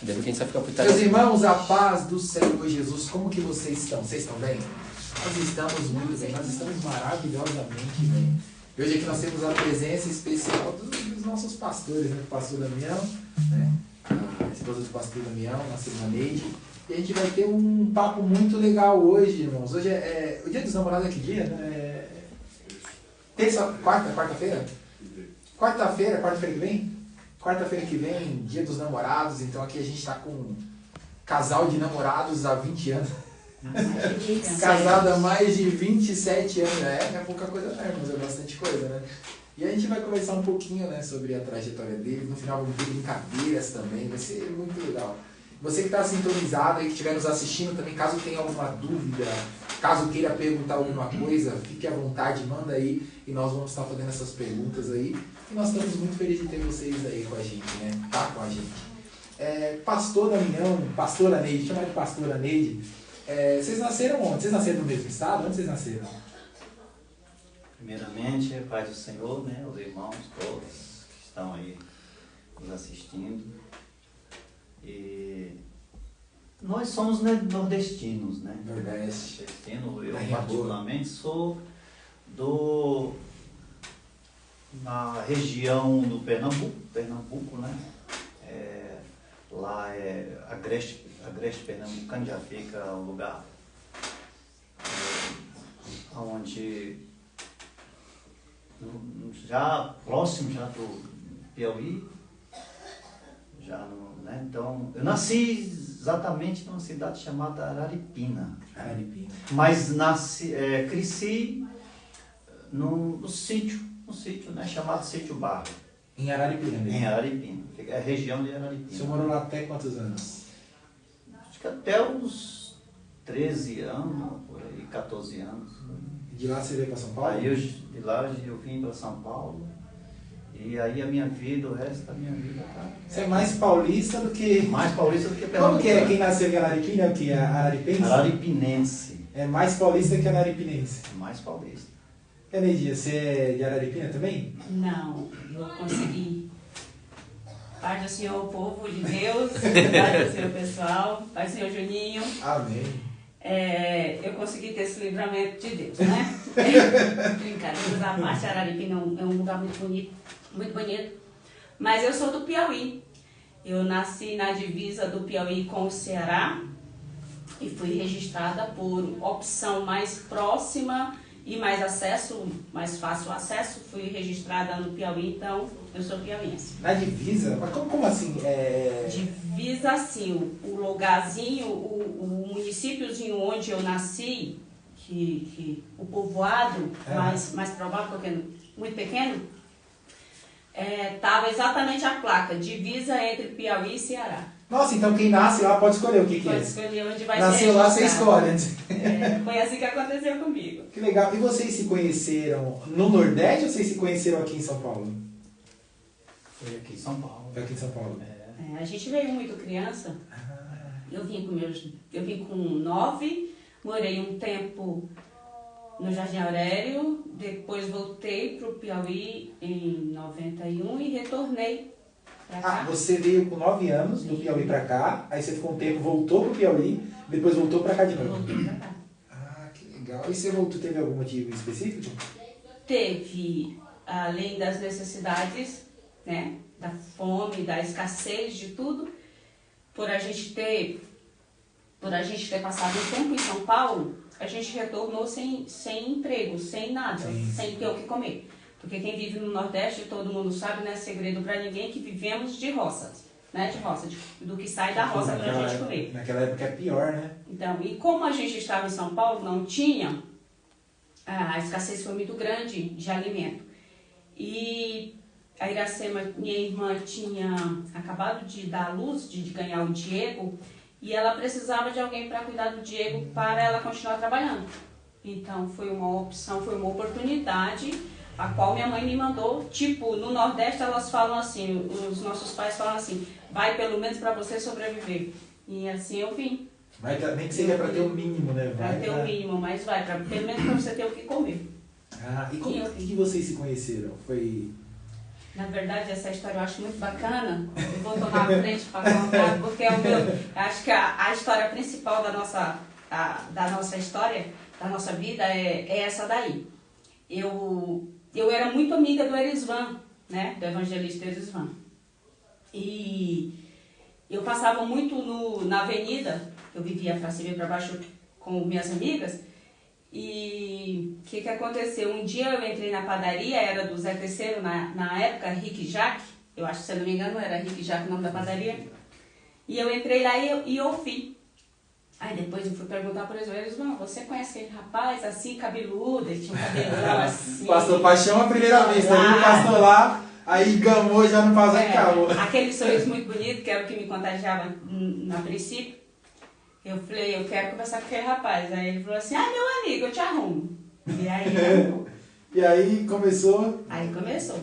Mesmo que a gente só fica por Meus irmãos, a paz do Senhor Jesus, como que vocês estão? Vocês estão bem? Nós estamos muito bem, nós estamos maravilhosamente bem. E hoje aqui nós temos a presença especial dos nossos pastores, né? O pastor Damião, né? A esposa do pastor Damião, nossa irmã Neide. E a gente vai ter um papo muito legal hoje, irmãos. Hoje é o dia dos namorados, é que dia? Né? Quarta-feira? Quarta-feira que vem? Quarta-feira que vem, dia dos namorados. Então aqui a gente está com um casal de namorados há 20 anos. Casado há mais de 27 anos. Não é pouca coisa não, mas é bastante coisa, né? E a gente vai conversar um pouquinho, né, sobre a trajetória deles. No final vamos ter brincadeiras também. Vai ser muito legal. Você que está sintonizado e que estiver nos assistindo também, caso tenha alguma dúvida, caso queira perguntar alguma coisa, fique à vontade, manda aí e nós vamos estar fazendo essas perguntas aí. E nós estamos muito felizes de ter vocês aí com a gente, né? Tá com a gente. Pastor Damião, pastora Neide, chama de pastora Neide. Vocês nasceram onde? Vocês nasceram no mesmo estado? Onde vocês nasceram? Primeiramente, Pai do Senhor, né? Os irmãos todos que estão aí nos assistindo. E nós somos nordestinos, né? Nordeste. Nordestino, eu particularmente sou na região do Pernambuco, né? Lá é Agreste Pernambucano, já fica um lugar onde já próximo já do Piauí, né? Então, eu nasci exatamente numa cidade chamada Araripina. Mas cresci no sítio, né, chamado Sítio Barro. Em Araripina mesmo? Em Araripina, é a região de Araripina. O senhor morou lá até quantos anos? Acho que até uns 13 anos, por aí, 14 anos. De lá você veio para São Paulo? Aí de lá eu vim para São Paulo. E aí a minha vida, o resto da minha vida tá. Você é mais paulista do que. Mais paulista do que pernambucano. Como que é quem nasceu em Araripina? É o que? Araripense? Araripinense. É mais paulista que araripinense. Mais paulista. Neide, você é de Araripina também? Não, eu consegui. Paz do Senhor, povo de Deus, paz do Senhor, pessoal, paz do Senhor, Juninho. Amém. Eu consegui ter esse livramento de Deus, né? Brincadeiras à parte, Araripina é um lugar muito bonito. Mas eu sou do Piauí. Eu nasci na divisa do Piauí com o Ceará e fui registrada por opção mais próxima e mais fácil acesso, fui registrada no Piauí, então eu sou piauiense. Na divisa? Mas como assim? Divisa, assim, o lugarzinho, o municípiozinho onde eu nasci, que o povoado mais provável, porque muito pequeno, estava exatamente a placa, divisa entre Piauí e Ceará. Nossa, então quem nasce lá pode escolher o que Pode é. escolher onde vai Nasceu ser lá, você escolhe. Foi assim que aconteceu comigo. Que legal. E vocês se conheceram no Nordeste ou vocês se conheceram aqui em São Paulo? Foi aqui em São Paulo. Foi aqui em São Paulo. A gente veio muito criança. Eu vim com 9, morei um tempo no Jardim Aurélio, depois voltei para o Piauí em 91 e retornei para cá. Você veio com 9 anos do Piauí para cá, aí você ficou um tempo, voltou para o Piauí, depois voltou para cá de novo. Voltei para cá. Que legal. E você voltou, teve algum motivo específico? Teve, além das necessidades, né, da fome, da escassez de tudo, por a gente ter passado um tempo em São Paulo, a gente retornou sem emprego, sem nada, sem ter o que comer. Porque quem vive no Nordeste, todo mundo sabe, não é segredo para ninguém que vivemos de roças, né? Do que sai da roça para a gente comer. Naquela época é pior, né? Então, e como a gente estava em São Paulo, não tinha, a escassez foi muito grande de alimento. E a Iracema, minha irmã, tinha acabado de dar à luz, de ganhar o Diego, e ela precisava de alguém para cuidar do Diego para ela continuar trabalhando. Então foi uma opção, foi uma oportunidade a qual minha mãe me mandou. Tipo, no Nordeste elas falam assim, os nossos pais falam assim, vai pelo menos para você sobreviver. E assim eu vim. Vai, nem que seja para ter o mínimo, né? Para ter o mínimo, mas vai, pelo menos para você ter o que comer. E como que vocês se conheceram? Foi Na verdade, essa história eu acho muito bacana. Eu vou tomar a frente para contar, porque é o meu, acho que a história principal da nossa história, da nossa vida, é essa daí. Eu era muito amiga do Erisvan, né? Do evangelista Erisvan. E eu passava muito na avenida, eu vivia para cima e para baixo com minhas amigas. E o que aconteceu? Um dia eu entrei na padaria, era do Zé Terceiro, na época, Rick Jaque, eu acho que, se eu não me engano, era Rick Jaque o nome da padaria. E eu entrei lá e ouvi. Aí depois eu fui perguntar para eles, não, você conhece aquele rapaz assim, cabeludo? Ele tinha um cabelão assim. Pastor Paixão à primeira vista, aí o pastor lá, aí gamou já não faz calor. Aquele sorriso muito bonito, que era o que me contagiava a princípio. Eu falei, eu quero conversar com aquele rapaz. Aí ele falou assim, meu amigo, eu te arrumo. E aí, e aí começou? Aí começou.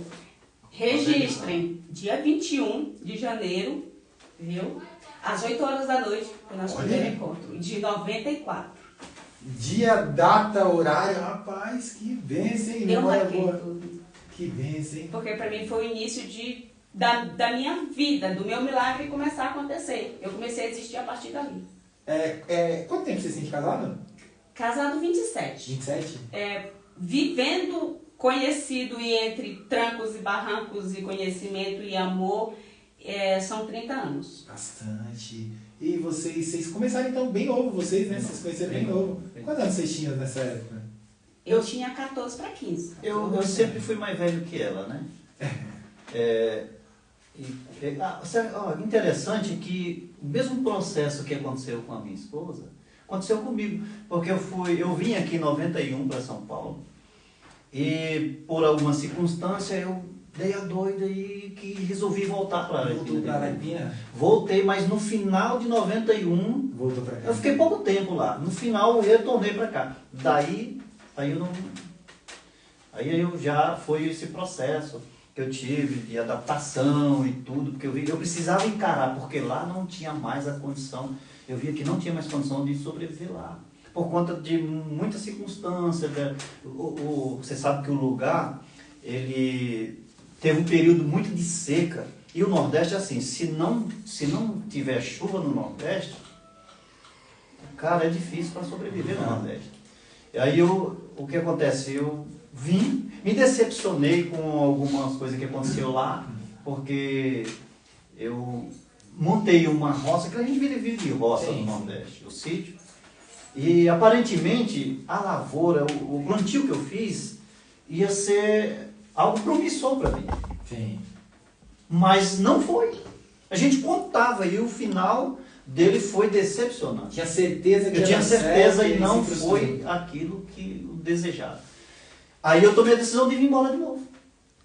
Registrem, dia 21 de janeiro, viu? Às 8 horas da noite, o nosso primeiro encontro, de 94. Dia, data, horário, rapaz, que bênção, hein? Eu marquei tudo. Que bênção, hein? Porque para mim foi o início da minha vida, do meu milagre começar a acontecer. Eu comecei a existir a partir dali. Quanto tempo você se sente casado? Casado 27. 27? Vivendo conhecido e entre trancos e barrancos e conhecimento e amor, são 30 anos. Bastante. E vocês começaram então bem novo, vocês, né? Vocês conheceram bem novo. Quantos anos vocês tinham nessa época? Eu tinha 14 para 15. Eu sempre fui mais velho que ela, né? Interessante que o mesmo processo que aconteceu com a minha esposa, aconteceu comigo. Porque eu vim aqui em 91 para São Paulo e por alguma circunstância eu dei a doida e que resolvi voltar para Araripina. Voltei, mas no final de 91, voltou para cá. Eu fiquei pouco tempo lá. No final eu retornei para cá. Aí eu já foi esse processo que eu tive de adaptação e tudo, porque eu precisava encarar, porque lá não tinha mais a condição, eu via que não tinha mais condição de sobreviver lá, por conta de muitas circunstâncias. Você sabe que o lugar, ele teve um período muito de seca, e o Nordeste é assim, se não tiver chuva no Nordeste, cara, é difícil para sobreviver no Nordeste. E aí o que acontece? Eu vim, me decepcionei com algumas coisas que aconteceu lá, porque eu montei uma roça, que a gente vive de roça no Nordeste, o sítio, e aparentemente a lavoura, o plantio que eu fiz, ia ser algo promissor para mim. Sim. Mas não foi. A gente contava e o final dele foi decepcionante. Tinha certeza que eu tinha certeza e não foi aquilo que eu desejava. Aí eu tomei a decisão de vir embora de novo.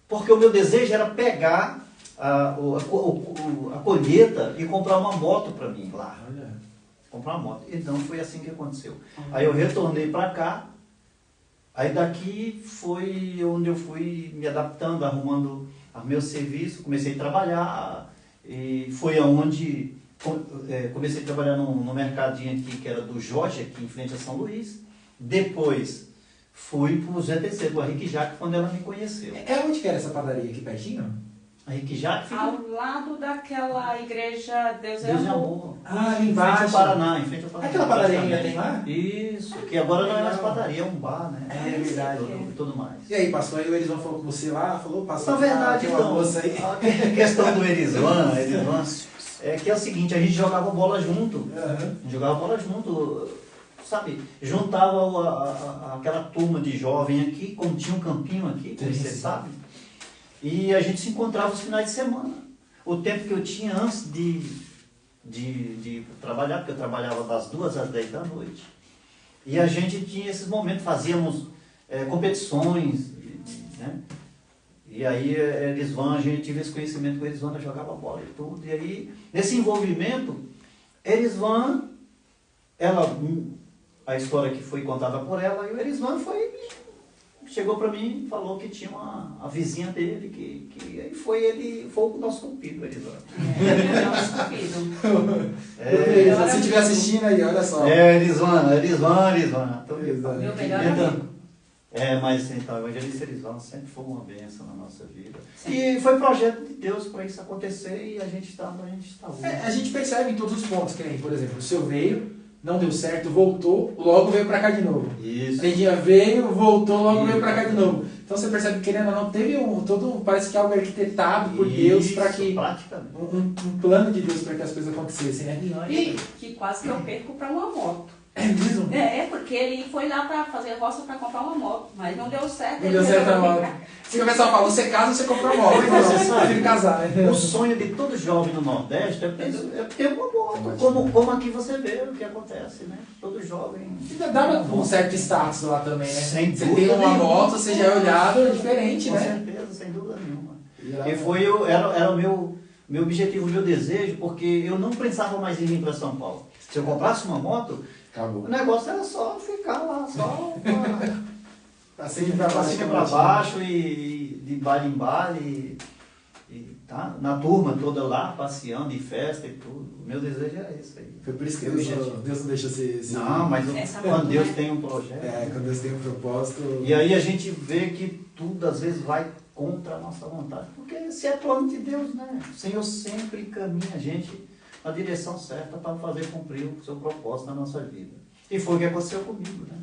Porque o meu desejo era pegar a colheita e comprar uma moto para mim lá. Olha. Comprar uma moto. Então foi assim que aconteceu. Aí eu retornei para cá. Aí daqui foi onde eu fui me adaptando, arrumando o meu serviço. Comecei a trabalhar. E foi aonde comecei a trabalhar no mercadinho aqui, que era do Jorge, aqui em frente a São Luís. Depois fui para o Zé Terceiro, a Rick Jaque, quando ela me conheceu. Onde que era essa padaria? Aqui pertinho? A Rick Jaque fica ao lado daquela igreja Deus é Amor. Ali em embaixo. frente ao Paraná, em frente ao Paraná. Aquela padaria ainda tem lá? Isso, que agora não é mais padaria, é um bar, né? É verdade. E tudo mais. E aí, pastor, aí o Erisvan falou com você lá, falou, pastor, Na verdade, tem uma moça aí. A questão do Erisvan, é que é o seguinte, a gente jogava bola junto. Uhum. Jogava bola junto, sabe? Juntava aquela turma de jovem aqui, como tinha um campinho aqui, como você sabe, e a gente se encontrava nos finais de semana. O tempo que eu tinha antes de trabalhar, porque eu trabalhava das 2 às 10 da noite. E a gente tinha esses momentos, fazíamos competições, né? E aí Erisvan, a gente tive esse conhecimento com Erisvan, jogava bola e tudo. E aí, nesse envolvimento, Erisvan, a história que foi contada por ela, e o Erisvan chegou para mim e falou que tinha a vizinha dele, que aí foi o nosso cupido, o Erisvan. Nosso cupido. Se estiver assistindo aí, olha só. Erisvan. Meu melhor amigo. Mas então, o Evangelista Erisvaldo sempre foi uma bênção na nossa vida. Sim. E foi projeto de Deus para isso acontecer e a gente está onde a gente está hoje. A gente percebe em todos os pontos, que nem, por exemplo, o seu veio, não deu certo, voltou, logo veio pra cá de novo. Isso. A Neidinha veio, voltou, logo veio pra cá de novo. Então você percebe que, querendo ou não, teve parece que algo arquitetado por Deus para que um plano de Deus para que as coisas acontecessem, né? E que quase que eu perco para uma moto. É mesmo? Porque ele foi lá para fazer roça para comprar uma moto, mas não deu certo. Não deu certo a moto. Se o pessoal fala, você casa, você compra uma moto. Você sabe, casar, né? o sonho de todo jovem no Nordeste é ter uma moto, como aqui você vê o que acontece, né? Todo jovem... Dá um certo status lá também, né? Sem você dúvida tem uma nenhuma. moto, você já é olhado diferente, Com né? certeza, sem dúvida nenhuma. E era o meu objetivo, o meu desejo, porque eu não pensava mais em vir para São Paulo. Se eu comprasse uma moto, acabou. O negócio era só ficar lá, só pra cima e para baixo e de baile em baile, e tá na turma toda lá, passeando, em festa e tudo. O meu desejo era esse aí. Foi por isso que Deus não deixa ser... Não, mas quando Deus tem um projeto... quando Deus tem um propósito... E aí a gente vê que tudo às vezes vai contra a nossa vontade. Porque se é plano de Deus, né? O Senhor sempre caminha a gente na direção certa para fazer cumprir o seu propósito na nossa vida. E foi o que aconteceu comigo, né?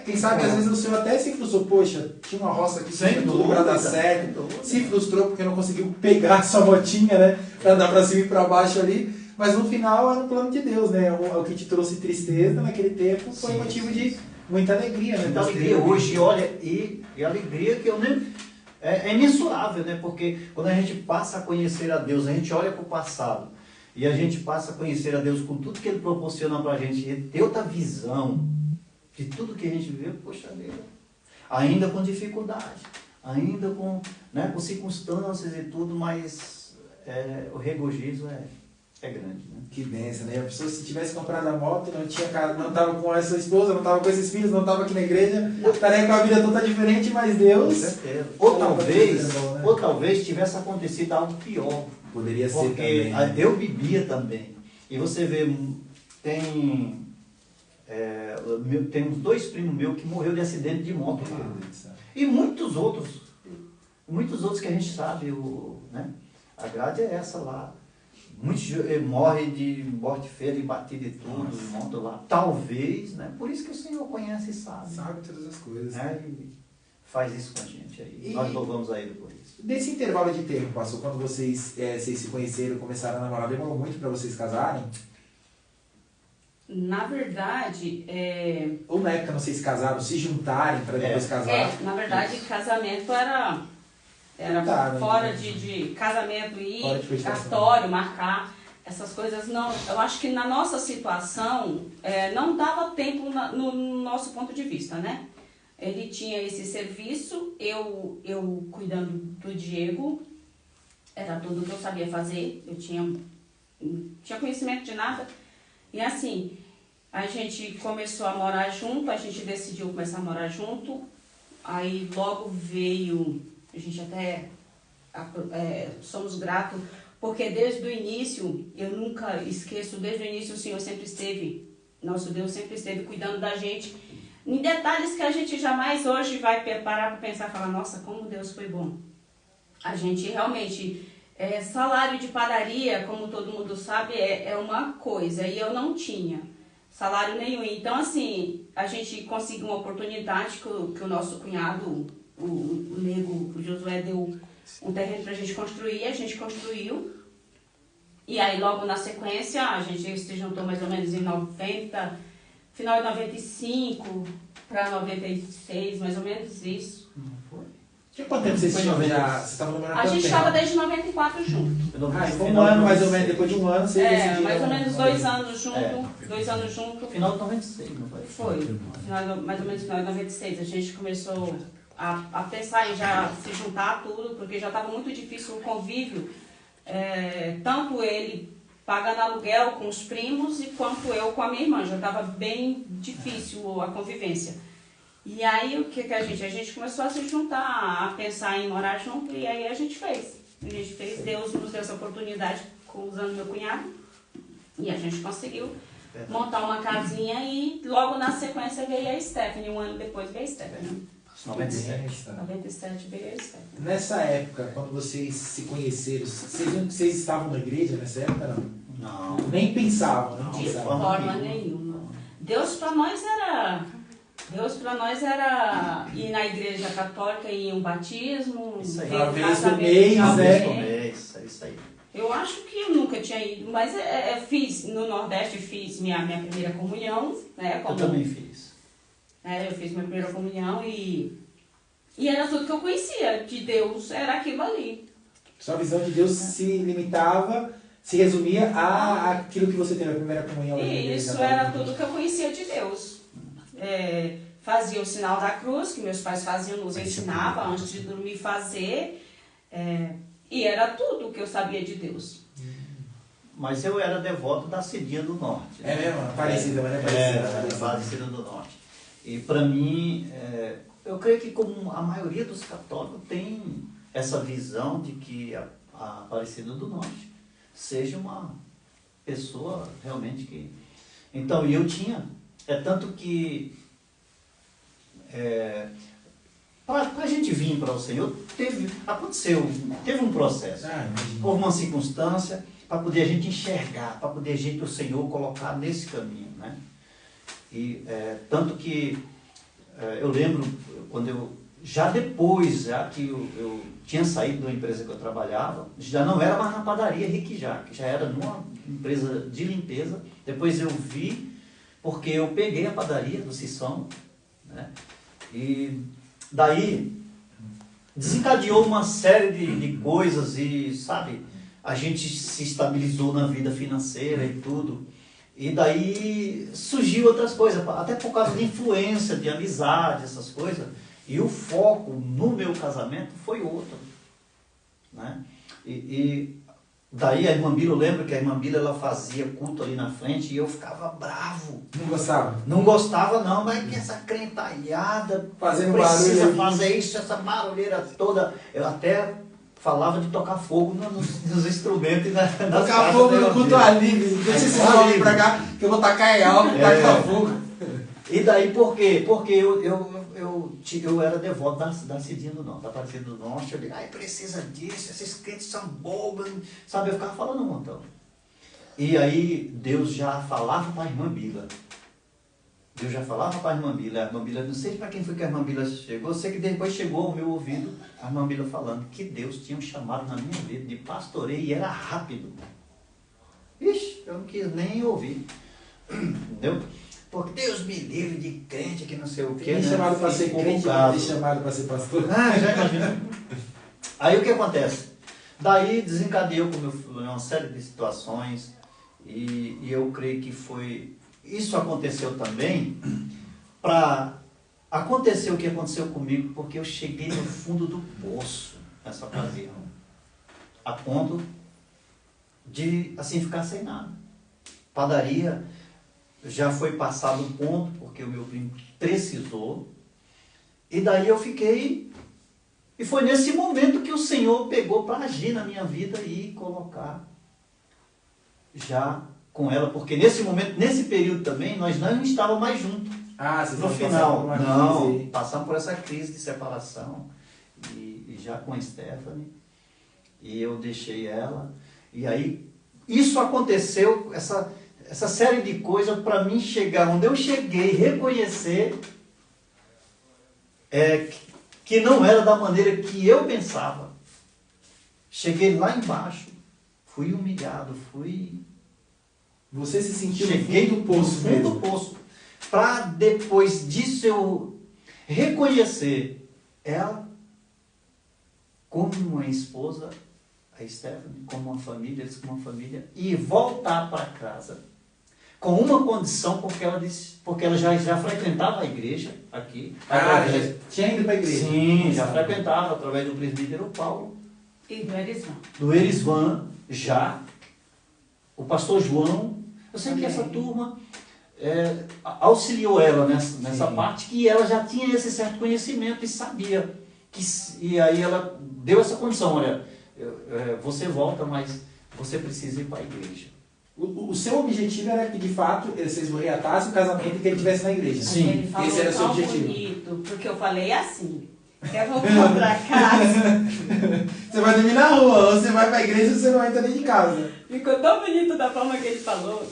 Quem sabe às vezes o senhor até se frustrou, poxa, tinha uma roça aqui Sem tudo dúvida, para dar certo, se frustrou porque não conseguiu pegar a sua motinha, né, para andar para cima e para baixo ali, mas no final era um plano de Deus, né, o que te trouxe tristeza naquele tempo foi motivo de muita alegria, né? Muita alegria hoje, olha, e alegria que eu nem... É imensurável, né? Porque quando a gente passa a conhecer a Deus, a gente olha para o passado, e a gente passa a conhecer a Deus com tudo que Ele proporciona para a gente, e ter outra visão de tudo que a gente vê, poxa vida, ainda com dificuldade, ainda com circunstâncias e tudo, mas o regozijo é grande, né? Que bênção, né? A pessoa, se tivesse comprado a moto, não estava com essa esposa, não estava com esses filhos, não estava aqui na igreja, estaria com a vida toda diferente, mas Deus... Com certeza. Ou talvez tivesse acontecido algo pior. Poderia ser também. Porque eu bebia também. E você vê, tem uns 2 primos meus que morreram de acidente de moto. E muitos outros que a gente sabe, né? A grade é essa lá. Muitos morrem de morte feia, de batida e tudo, de moto lá. Talvez, né? Por isso que o Senhor conhece e sabe. Sabe todas as coisas. Né? E faz isso com a gente aí. Nós louvamos a Ele por isso. Nesse intervalo de tempo, pastor, quando vocês se conheceram, começaram a namorar, demorou muito para vocês casarem? Na verdade, Ou na época, não sei se casaram, se juntarem para depois casar? Na verdade, casamento era fora de casamento, ir, cartório, marcar, essas coisas não. Eu acho que na nossa situação não dava tempo no nosso ponto de vista, né? Ele tinha esse serviço, eu cuidando do Diego, era tudo que eu sabia fazer, eu não tinha conhecimento de nada. E assim, a gente começou a morar junto, a gente decidiu começar a morar junto, aí logo veio, a gente até somos gratos, porque desde o início, eu nunca esqueço, desde o início o Senhor sempre esteve, nosso Deus sempre esteve cuidando da gente, em detalhes que a gente jamais hoje vai parar para pensar e falar, nossa, como Deus foi bom. A gente realmente... salário de padaria, como todo mundo sabe, é uma coisa, e eu não tinha salário nenhum. Então, assim, a gente conseguiu uma oportunidade que o nosso cunhado, o nego, o Josué, deu um terreno pra gente construir, a gente construiu. E aí, logo na sequência, a gente se juntou mais ou menos em 90, final de 95 para 96, mais ou menos isso. Quanto tempo vocês tinham já? Vocês estavam namorando? A gente estava desde 94 junto. Foi um ano mais ou menos, depois de um ano vocês decidiram... mais ou menos 2 anos junto, 2 anos junto. Final de 96, não foi? Foi, mais ou menos final de 96. A gente começou a pensar em já se juntar tudo, porque já estava muito difícil o convívio. Tanto ele pagando aluguel com os primos, e quanto eu com a minha irmã. Já estava bem difícil a convivência. E aí, o que a gente começou a se juntar, a pensar em morar junto, e aí a gente fez. Deus nos deu essa oportunidade usando meu cunhado, e a gente conseguiu montar uma casinha, e logo na sequência veio a Stephanie, um ano depois veio a Stephanie. 97. 97 veio a Esther. Nessa época, quando vocês se conheceram, vocês estavam na igreja nessa época, não? Não. Nem pensavam, nem Não. De pensavam. forma nenhuma. Deus para nós era ir na igreja católica, ir em um batismo, Isso aí. ter Uma vez por casamento mês, de né? alguém. É isso aí. Eu acho que eu nunca tinha ido, mas fiz no Nordeste, fiz minha primeira comunhão, né? Eu também fiz. Eu fiz minha primeira comunhão e era tudo que eu conhecia de Deus, era aquilo ali. Sua visão de Deus se limitava, se resumia a aquilo que você teve na primeira comunhão. E isso era tudo que eu conhecia de Deus. Fazia o sinal da cruz, que meus pais faziam, nos ensinavam antes de dormir fazer. E era tudo que eu sabia de Deus. Mas eu era devoto da Cidinha do Norte. É mesmo? Parecida, mas não é parecida. Parecida do Norte. E para mim, eu creio que como a maioria dos católicos tem essa visão de que a Aparecida do Norte seja uma pessoa realmente que... Então, eu tinha... tanto que... para a gente vir para o Senhor, teve um processo. Houve uma circunstância para poder a gente enxergar, para poder o Senhor colocar nesse caminho, né? E tanto que eu lembro quando já que eu tinha saído da empresa que eu trabalhava, já não era mais na padaria Riquijá, que já era numa empresa de limpeza. Depois eu vi, porque eu peguei a padaria do Sissão, né? E daí desencadeou uma série de coisas e, sabe, a gente se estabilizou na vida financeira e tudo. E daí surgiu outras coisas, até por causa de influência, de amizade, essas coisas. E o foco no meu casamento foi outro, né? E daí a irmã Bila, eu lembro que a irmã Bila, ela fazia culto ali na frente e eu ficava bravo. Não gostava? Não gostava não, mas que essa crentalhada fazendo precisa barulho, fazer isso, essa barulheira toda. Eu até falava de tocar fogo nos instrumentos e nas tocar fogo no culto livre. Deixa esses homens pra cá, que eu vou tacar em alto, tacar fogo. E daí por quê? Porque eu era devoto da Cidinha do Norte, da Aparecida do Norte. Eu digo, precisa disso, esses crentes são bobos, sabe? Eu ficava falando um montão. E aí Deus já falava para a irmã Bila. A irmã Bila, não sei para quem foi que a irmã Bila chegou, eu sei que depois chegou ao meu ouvido a irmã Bila falando que Deus tinha um chamado na minha vida de pastoreio e era rápido. Ixi, eu não quis nem ouvir. Entendeu? Porque Deus me livre de crente que não sei o quê. Tem chamado para ser crente, tem chamado para ser pastor. Já imagina. Aí o que acontece? Daí desencadeou uma série de situações e eu creio que isso aconteceu também para acontecer o que aconteceu comigo, porque eu cheguei no fundo do poço nessa ocasião, a ponto de assim ficar sem nada. Padaria já foi passado um ponto, porque o meu primo precisou, e daí eu fiquei, e foi nesse momento que o Senhor pegou para agir na minha vida e colocar já com ela, porque nesse momento, nesse período também, nós não estávamos mais juntos. Vocês no final, não, crise. passamos por essa crise de separação, e já com a Stephanie, e eu deixei ela, e aí isso aconteceu, essa série de coisas para mim chegar onde eu cheguei, reconhecer que não era da maneira que eu pensava. Cheguei lá embaixo, fui humilhado, Você se sentiu cheguei no fundo do poço, para depois disso eu reconhecer ela como uma esposa, a Stephanie, como uma família, eles como uma família, e voltar para casa com uma condição, porque ela já frequentava a igreja aqui. Já tinha ido para a igreja? Sim, já frequentava, através do presbítero Paulo. E do Erisvan. Do Erisvan, já. O pastor João. Eu sei que essa turma auxiliou ela nessa parte, que ela já tinha esse certo conhecimento e sabia. E aí ela deu essa condição, olha, você volta, mas você precisa ir para a igreja. O seu objetivo era que, de fato, vocês reatassem o casamento e que ele estivesse na igreja. Sim. Ele falou esse era o seu tão objetivo. bonito, porque eu falei assim, quer voltar pra casa? Você vai dormir na rua, ou você vai pra igreja ou você não entra dentro de casa. Ficou tão bonito da forma que ele falou.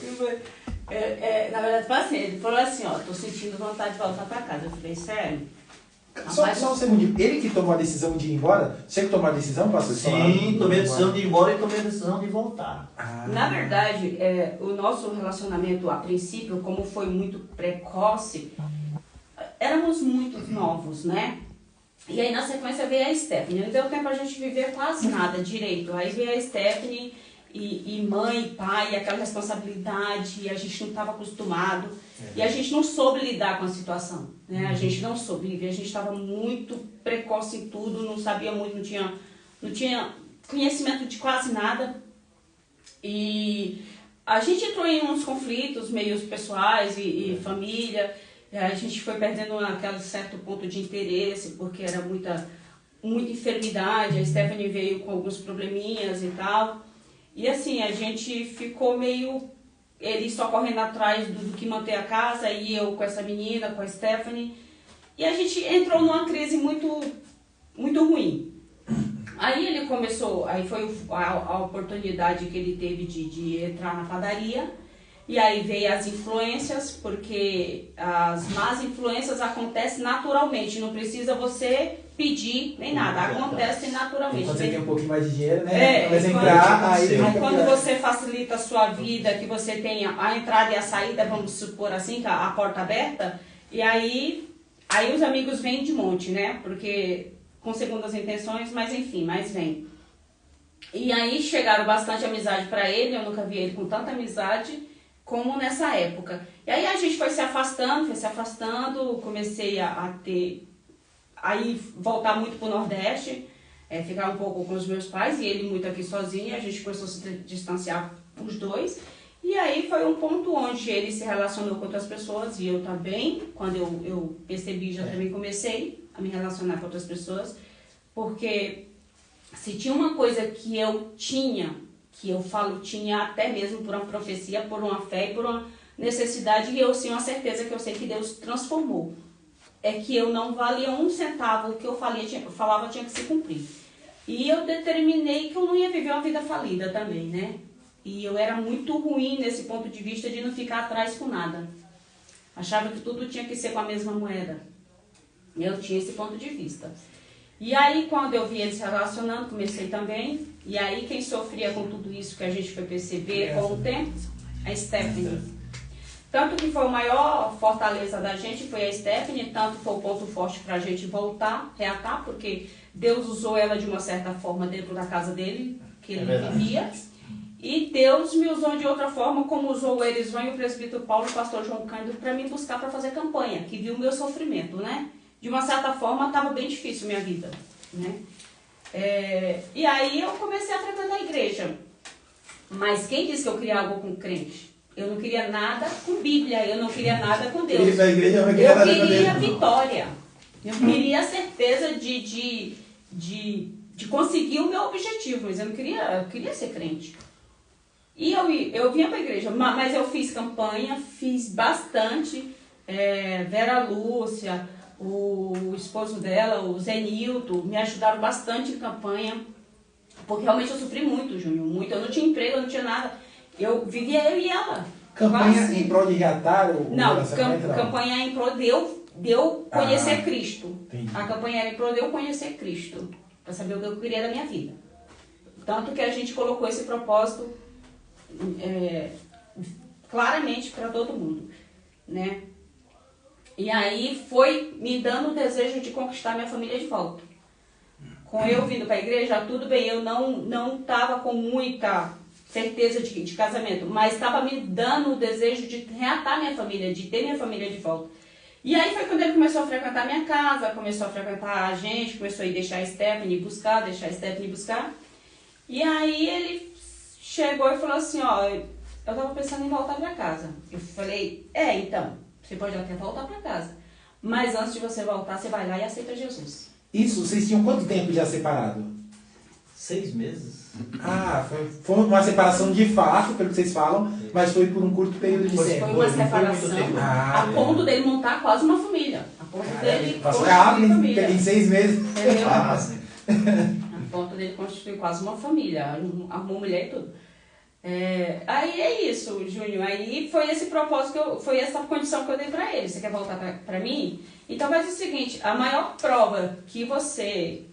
Na verdade, foi assim, ele falou assim, ó, tô sentindo vontade de voltar pra casa. Eu falei, sério? Só um segundinho. Ele que tomou a decisão de ir embora? Você que tomou a decisão, pastor? Sim, tomei a decisão de ir embora e tomei a decisão de voltar. Na verdade, o nosso relacionamento, a princípio, como foi muito precoce, éramos muito novos, né? E aí, na sequência, veio a Stephanie. Não deu tempo a gente viver quase nada direito. Aí veio a Stephanie e mãe, pai, aquela responsabilidade, e a gente não estava acostumado. E a gente não soube lidar com a situação, né? A gente não soube viver, a gente estava muito precoce em tudo, não sabia muito, não tinha conhecimento de quase nada. E a gente entrou em uns conflitos meio pessoais e família. A gente foi perdendo aquele certo ponto de interesse, porque era muita enfermidade. A Stephanie veio com alguns probleminhas e tal. E assim, a gente ficou meio... Ele só correndo atrás do que manter a casa, e eu com essa menina, com a Stephanie. E a gente entrou numa crise muito, muito ruim. Aí ele começou, aí foi a oportunidade que ele teve de entrar na padaria. E aí veio as influências, porque as más influências acontecem naturalmente, não precisa você pedir nem nada, acontece naturalmente. Quando você tem um pouquinho mais de dinheiro, né? Começa a entrar, aí quando você facilita a sua vida, que você tem a entrada e a saída, vamos supor assim, a porta aberta, e aí os amigos vêm de monte, né? Porque com segundas intenções, mas enfim, mas vem. E aí chegaram bastante amizade para ele, eu nunca vi ele com tanta amizade como nessa época. E aí a gente foi se afastando, comecei a voltar muito pro Nordeste, ficar um pouco com os meus pais e ele muito aqui sozinho, a gente começou a se distanciar os dois. E aí foi um ponto onde ele se relacionou com outras pessoas e eu também, quando eu percebi, já também comecei a me relacionar com outras pessoas, porque se tinha uma coisa que eu tinha, que eu falo tinha até mesmo por uma profecia, por uma fé e por uma necessidade, e eu sim uma certeza que eu sei que Deus transformou. É que eu não valia um centavo, o que eu falava tinha que se cumprir. E eu determinei que eu não ia viver uma vida falida também, né? E eu era muito ruim nesse ponto de vista de não ficar atrás com nada. Achava que tudo tinha que ser com a mesma moeda. Eu tinha esse ponto de vista. E aí, quando eu vi eles se relacionando, comecei também. E aí, quem sofria com tudo isso que a gente foi perceber com o tempo? A Stephanie. Tanto que foi a maior fortaleza da gente, foi a Stephanie, tanto foi o ponto forte para a gente voltar, reatar, porque Deus usou ela de uma certa forma dentro da casa dele, que ele vivia. E Deus me usou de outra forma, como usou o Erisvan e o presbítero Paulo e o pastor João Cândido para me buscar para fazer campanha, que viu o meu sofrimento, né? De uma certa forma, estava bem difícil a minha vida, né? E aí eu comecei a frequentar a igreja. Mas quem disse que eu queria algo com crente? Eu não queria nada com Bíblia, eu não queria nada com Deus. Eu queria vitória. Eu queria a certeza de conseguir o meu objetivo, mas eu queria ser crente. E eu vinha para a igreja, mas eu fiz campanha, fiz bastante. Vera Lúcia, o esposo dela, o Zé Nilton, me ajudaram bastante em campanha, porque realmente eu sofri muito, Júnior, muito. Eu não tinha emprego, eu não tinha nada. Eu vivia eu e ela. Campanha em prol de reatar o relacionamento? Não, campanha em prol de eu conhecer Cristo. Entendi. A campanha era em prol de eu conhecer Cristo, para saber o que eu queria da minha vida. Tanto que a gente colocou esse propósito claramente para todo mundo, né? E aí foi me dando o desejo de conquistar minha família de volta. Com eu vindo para a igreja, tudo bem, eu não estava com muita certeza de casamento, mas estava me dando o desejo de reatar minha família, de ter minha família de volta. E aí foi quando ele começou a frequentar minha casa, começou a frequentar a gente, começou a ir deixar a Stephanie buscar. E aí ele chegou e falou assim, ó, eu estava pensando em voltar para casa. Eu falei, então, você pode até voltar para casa, mas antes de você voltar, você vai lá e aceita Jesus. Isso, vocês tinham quanto tempo já separado? 6 meses. Ah, foi uma separação de fato, pelo que vocês falam, mas foi por um curto período de Foi tempo. Foi uma muito separação tempo. a ponto dele montar quase uma família. A ponto dele Passou constituir rápido, família. em 6 meses. Entendeu? Ah, sim. A ponto dele constituir quase uma família. Arrumou mulher e tudo. Aí é isso, Júnior. Aí foi esse propósito, foi essa condição que eu dei pra ele. Você quer voltar pra mim? Então faz o seguinte, a maior prova que você...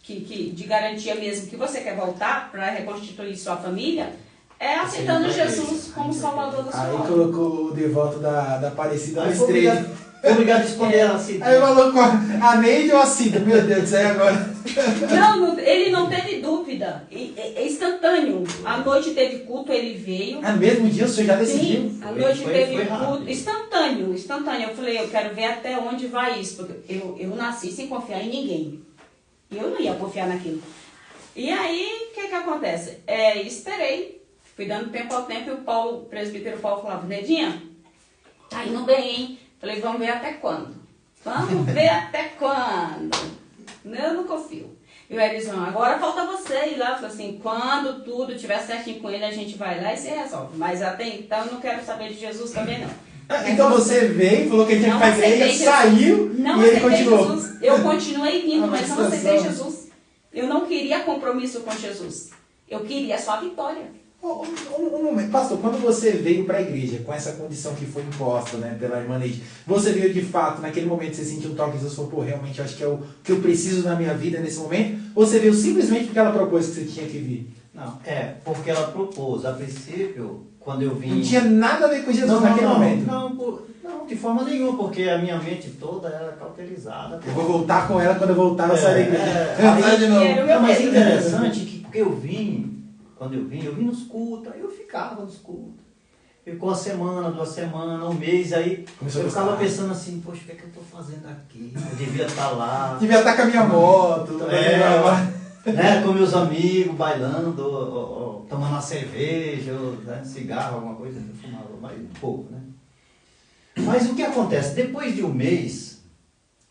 de garantia mesmo que você quer voltar para reconstituir sua família, é aceitando Jesus como Salvador da sua Aí alma. colocou o devoto da Aparecida Aí no foi estreito. obrigado a esconder a Cida. Aí falou com a Neide ou a Cida? Meu Deus do céu, agora. Não, ele não teve dúvida. É instantâneo. À noite teve culto, ele veio. No mesmo dia o senhor já decidiu? Sim, à noite Foi teve rápido. culto. Instantâneo. Eu falei, eu quero ver até onde vai isso. Porque eu nasci sem confiar em ninguém. Eu não ia confiar naquilo. E aí, o que acontece? Esperei. Fui dando tempo ao tempo e o presbítero Paulo falava, Nedinha, tá indo bem, hein? Falei, vamos ver até quando? Vamos ver até quando? Eu não confio. E o Erizão, agora falta você ir lá. Eu falei assim, quando tudo estiver certinho com ele, a gente vai lá e se resolve. Mas até então eu não quero saber de Jesus também não. Então você veio, falou que ele tinha que ir pra igreja, saiu não e ele aceitei continuou. Jesus. Eu continuei vindo, mas não aceitei situação. Jesus. Eu não queria compromisso com Jesus. Eu queria só a vitória. Um momento, pastor, quando você veio para a igreja com essa condição que foi imposta, né, pela irmã Neide, você veio de fato, naquele momento você sentiu um toque de Jesus, falou, pô, realmente eu acho que é o que eu preciso na minha vida nesse momento? Ou você veio simplesmente porque ela propôs que você tinha que vir? Não, porque ela propôs. A princípio, quando eu vim... Não tinha nada a ver com Jesus naquele momento? Não, de forma nenhuma, porque a minha mente toda era cauterizada. Eu vou voltar com ela, quando eu voltar eu sair da igreja. Aí, de novo. Era mas interessante que porque quando eu vim nos cultos, aí eu ficava nos cultos. Ficou uma semana, 2 semanas, um mês, aí Começou eu a ficava gostar. pensando assim, poxa, o que é que eu estou fazendo aqui? Eu devia estar lá, Devia estar com a minha moto. né, com meus amigos, bailando, ou tomando uma cerveja, ou, né, cigarro, alguma coisa, eu fumava mais um pouco, né? Mas o que acontece? Depois de um mês,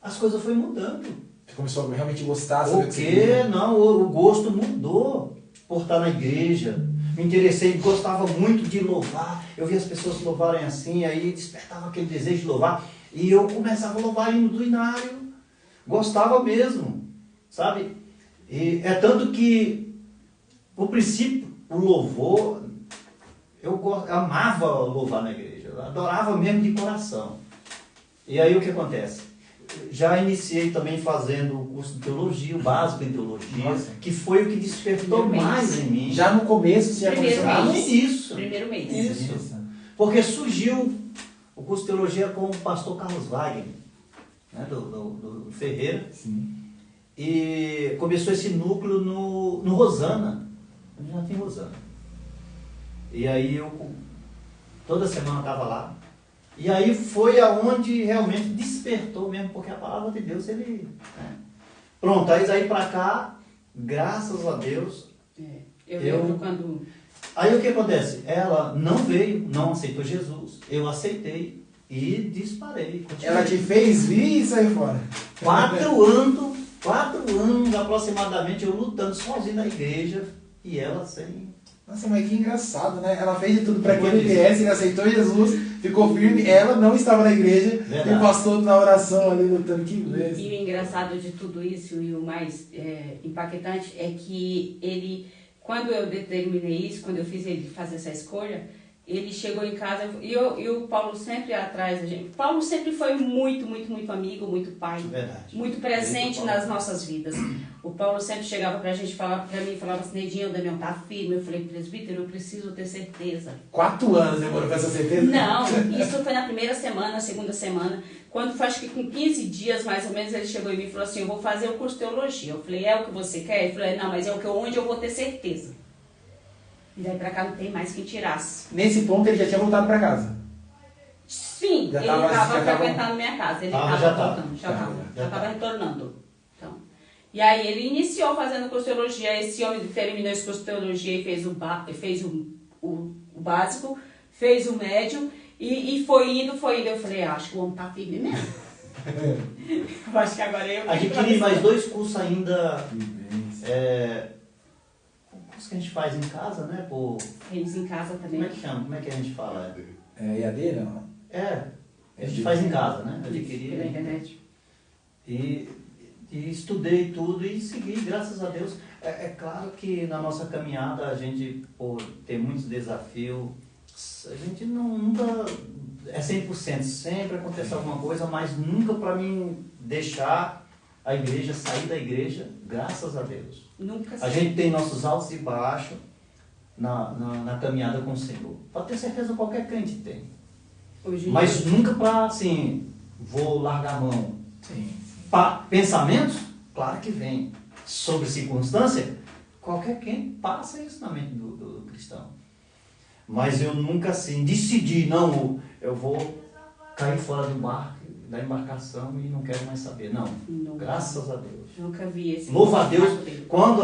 as coisas foram mudando. Você começou a realmente gostar. O quê? Não, o gosto mudou por estar na igreja. Me interessei, gostava muito de louvar. Eu via as pessoas louvarem assim, aí despertava aquele desejo de louvar. E eu começava a louvar hino do inário. Gostava mesmo, sabe? E é tanto que, no princípio, o louvor, eu amava louvar na igreja. Eu adorava mesmo de coração. E aí o que acontece? Já iniciei também fazendo o curso de teologia, o básico em teologia, Nossa. que foi o que despertou Primeiro mais mês. em mim. Já no começo você já Primeiro começou a... no mês. início. Primeiro mês. Isso. Porque surgiu o curso de teologia com o pastor Carlos Wagner, né, do Ferreira. Sim. E começou esse núcleo no Rosana. Já tem Rosana. E aí toda semana estava lá. E aí foi aonde realmente despertou mesmo, porque a palavra de Deus, ele... Né? Pronto, aí daí pra cá, graças a Deus... Eu lembro quando... Aí o que acontece? Ela não veio, não aceitou Jesus, eu aceitei e disparei. Continuei. Ela te fez vir e saiu fora. 4 anos aproximadamente, eu lutando sozinho na igreja e ela sem... Nossa, mas que engraçado, né? Ela fez de tudo para que ele viesse, ele aceitou Jesus, ficou firme, ela não estava na igreja, Verdade. e o pastor na oração ali lutando, que E beleza. o engraçado de tudo isso e o mais impactante é que ele, quando eu determinei isso, quando eu fiz ele fazer essa escolha, ele chegou em casa e o Paulo sempre atrás da gente. Paulo sempre foi muito, muito, muito amigo, muito pai, Verdade. muito presente nas nossas vidas. O Paulo sempre chegava pra gente, falava pra mim, falava assim, Nedinho, Damião, tá firme. Eu falei, presbítero, eu preciso ter certeza. 4 anos demorou pra essa certeza? Não, isso foi na primeira semana, segunda semana. Quando foi, acho que com 15 dias, mais ou menos, ele chegou em mim e falou assim, eu vou fazer o curso de teologia. Eu falei, é o que você quer? Ele falou, não, mas é onde eu vou ter certeza. E daí pra cá não tem mais quem tirasse. Nesse ponto ele já tinha voltado pra casa. Sim, Já ele tava- estava já tava- frequentando minha casa, ele Tava, estava já tava. voltando, já Tava, estava retornando. Então, e aí ele iniciou fazendo curso de teologia, esse homem terminou esse curso de teologia e fez o básico, fez o médio e foi indo. Eu falei, acho que o homem tá firme mesmo. Eu acho que agora eu... Adquiri mais 2 cursos ainda Isso que a gente faz em casa, né? Por... Eles em casa também. Como é que chama? Como é que a gente fala? É EAD, não? A gente faz em casa, né? Adquirir. Pela internet. E estudei tudo e segui, graças a Deus. É claro que na nossa caminhada a gente, por ter muitos desafios, a gente nunca é 100%, sempre acontece alguma coisa, mas nunca para mim deixar a igreja, sair da igreja, graças a Deus. Nunca A gente tem nossos altos e baixos na caminhada com o Senhor. Pode ter certeza, qualquer crente tem. Mas nunca para assim, vou largar a mão. Sim. Pensamentos? Claro que vem. Sobre circunstância? Qualquer quem passa isso na mente do cristão. Mas eu nunca assim decidi, não, eu vou cair fora do barco, da embarcação e não quero mais saber. Não. Graças a Deus. Nunca vi esse. Louva a Deus.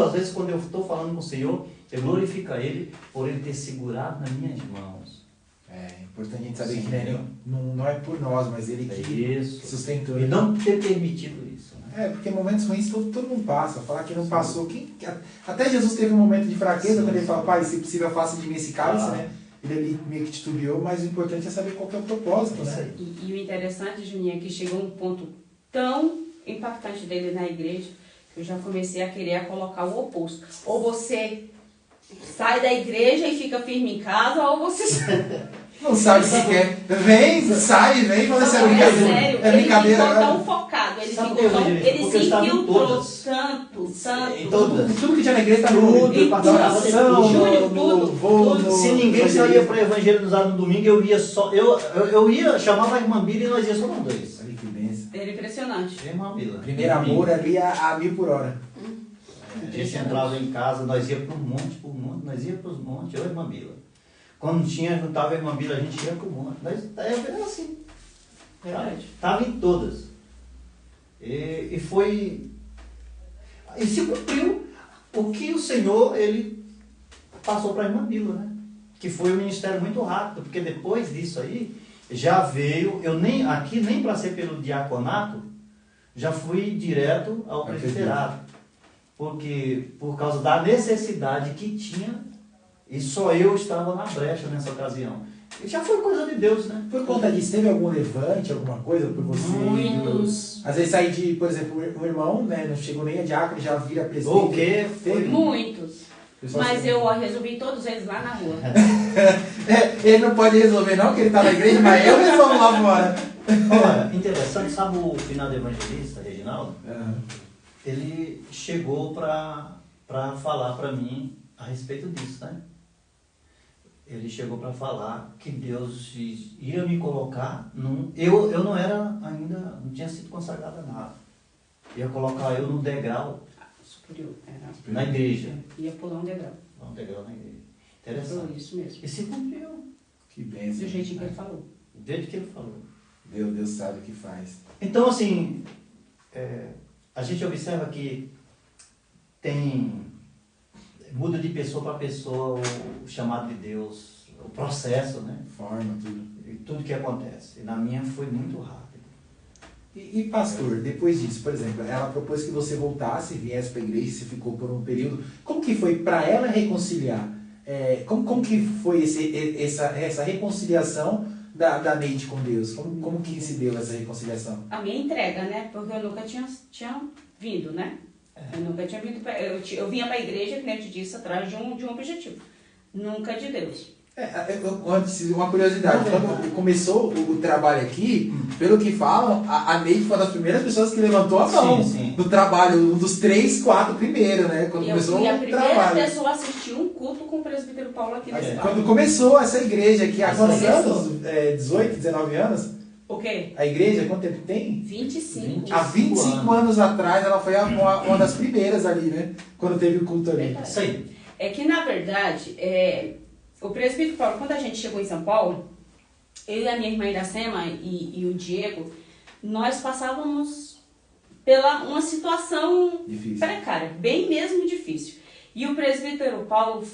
Às vezes, quando eu estou falando com o Senhor, eu glorifico a Ele por Ele ter segurado nas minhas mãos. É importante a gente saber que não é por nós, mas Ele que sustentou. E não ter permitido isso. Né? Porque momentos ruins todo mundo passa. Falar que não passou. Até Jesus teve um momento de fraqueza, quando Ele fala, Pai, se possível, faça de mim esse cálice, né? Ele ali meio que titubeou, mas o importante é saber qual que é o propósito, né? E o interessante, Juninho, é que chegou um ponto tão impactante dele na igreja, que eu já comecei a querer colocar o oposto. Ou você sai da igreja e fica firme em casa, ou você não sabe se quer. Vem, fala assim, é brincadeira. Sério, é brincadeira. Ele ficou tão focado, ele se infiltrou tanto. Tudo que tinha na igreja estava no Se ninguém saía para evangelizar no domingo, eu ia só. Eu ia, chamava a irmã Bila e nós ia só nós dois. Olha que bênção. Era impressionante. Irmã Bila. Primeiro amor ali a 1000 por hora. A gente entrava em casa, nós ia por monte, nós ia para os montes, eu e a irmã Bila. Quando juntava a irmã Bila, a gente ia para o monte. Era assim. Estava em todas. E foi. E se cumpriu o que o Senhor ele passou para a irmã Bila, né? Que foi um ministério muito rápido, porque depois disso aí já veio, nem para ser pelo diaconato, já fui direto ao presbiterato. Porque por causa da necessidade que tinha, e só eu estava na brecha nessa ocasião. E já foi coisa de Deus, né? Por conta disso, teve algum levante, alguma coisa por você? Muitos. Às vezes sair de, por exemplo, um irmão, né, não chegou nem a diácono, já vira presbítero. O quê? Teve? Muitos. Mas eu resolvi todos eles lá na rua. Ele não pode resolver não, que ele está na igreja, mas eu resolvo lá fora. Olha, interessante, sabe o final do evangelista, Reginaldo? Ele chegou para falar para mim a respeito disso, né? Ele chegou para falar que Deus ia me colocar eu não era ainda, não tinha sido consagrado a nada. Ia colocar eu no degrau Superior, na igreja. Ia pular um degrau. Um degrau na igreja. Interessante. Foi isso mesmo. E se cumpriu. Que bênção. Do jeitinho que ele falou. Do jeito que ele falou. Deus sabe o que faz. Então, assim, a gente observa que muda de pessoa para pessoa o chamado de Deus, o processo, né? Forma, tudo. E tudo que acontece. E na minha foi muito rápido. E pastor, depois disso, por exemplo, ela propôs que você voltasse, viesse para a igreja, você ficou por um período. Como que foi para ela reconciliar? Como que foi essa reconciliação da Neide com Deus? Como que se deu essa reconciliação? A minha entrega, né? Porque eu nunca tinha vindo, né? Eu nunca tinha vindo. Eu vinha para a igreja, que nem eu te disse, atrás de um objetivo. Nunca de Deus. Antes, uma curiosidade, quando começou o trabalho aqui, pelo que falam, a Neide foi uma das primeiras pessoas que levantou a mão no trabalho, um dos 3, 4 primeiros, né? Quando começou o trabalho. E a primeira pessoa a assistir um culto com o presbítero Paulo aqui nesse Quando começou essa igreja aqui, há quantos anos? 18, 19 anos? O quê? A igreja, quanto tempo tem? 25. Há 25 anos atrás, ela foi uma das primeiras ali, né? Quando teve o culto ali. Isso aí. É que, na verdade, o presbítero Paulo, quando a gente chegou em São Paulo, eu e a minha irmã Iracema e o Diego, nós passávamos pela uma situação difícil, precária, bem mesmo difícil. E o presbítero Paulo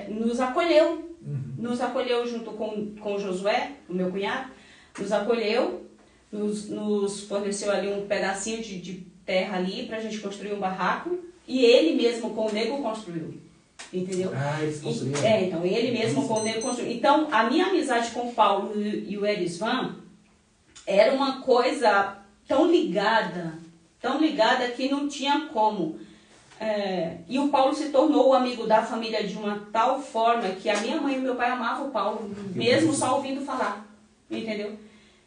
nos acolheu, nos acolheu junto com o Josué, o meu cunhado, nos acolheu, nos forneceu ali um pedacinho de terra ali para a gente construir um barraco, e ele mesmo com o nego construiu. entendeu? Eles construíram. Então ele mesmo quando ele construiu. Então a minha amizade com o Paulo e o Erisvan era uma coisa tão ligada que não tinha como. E o Paulo se tornou o amigo da família de uma tal forma que a minha mãe e meu pai amavam o Paulo, mesmo só ouvindo falar, entendeu?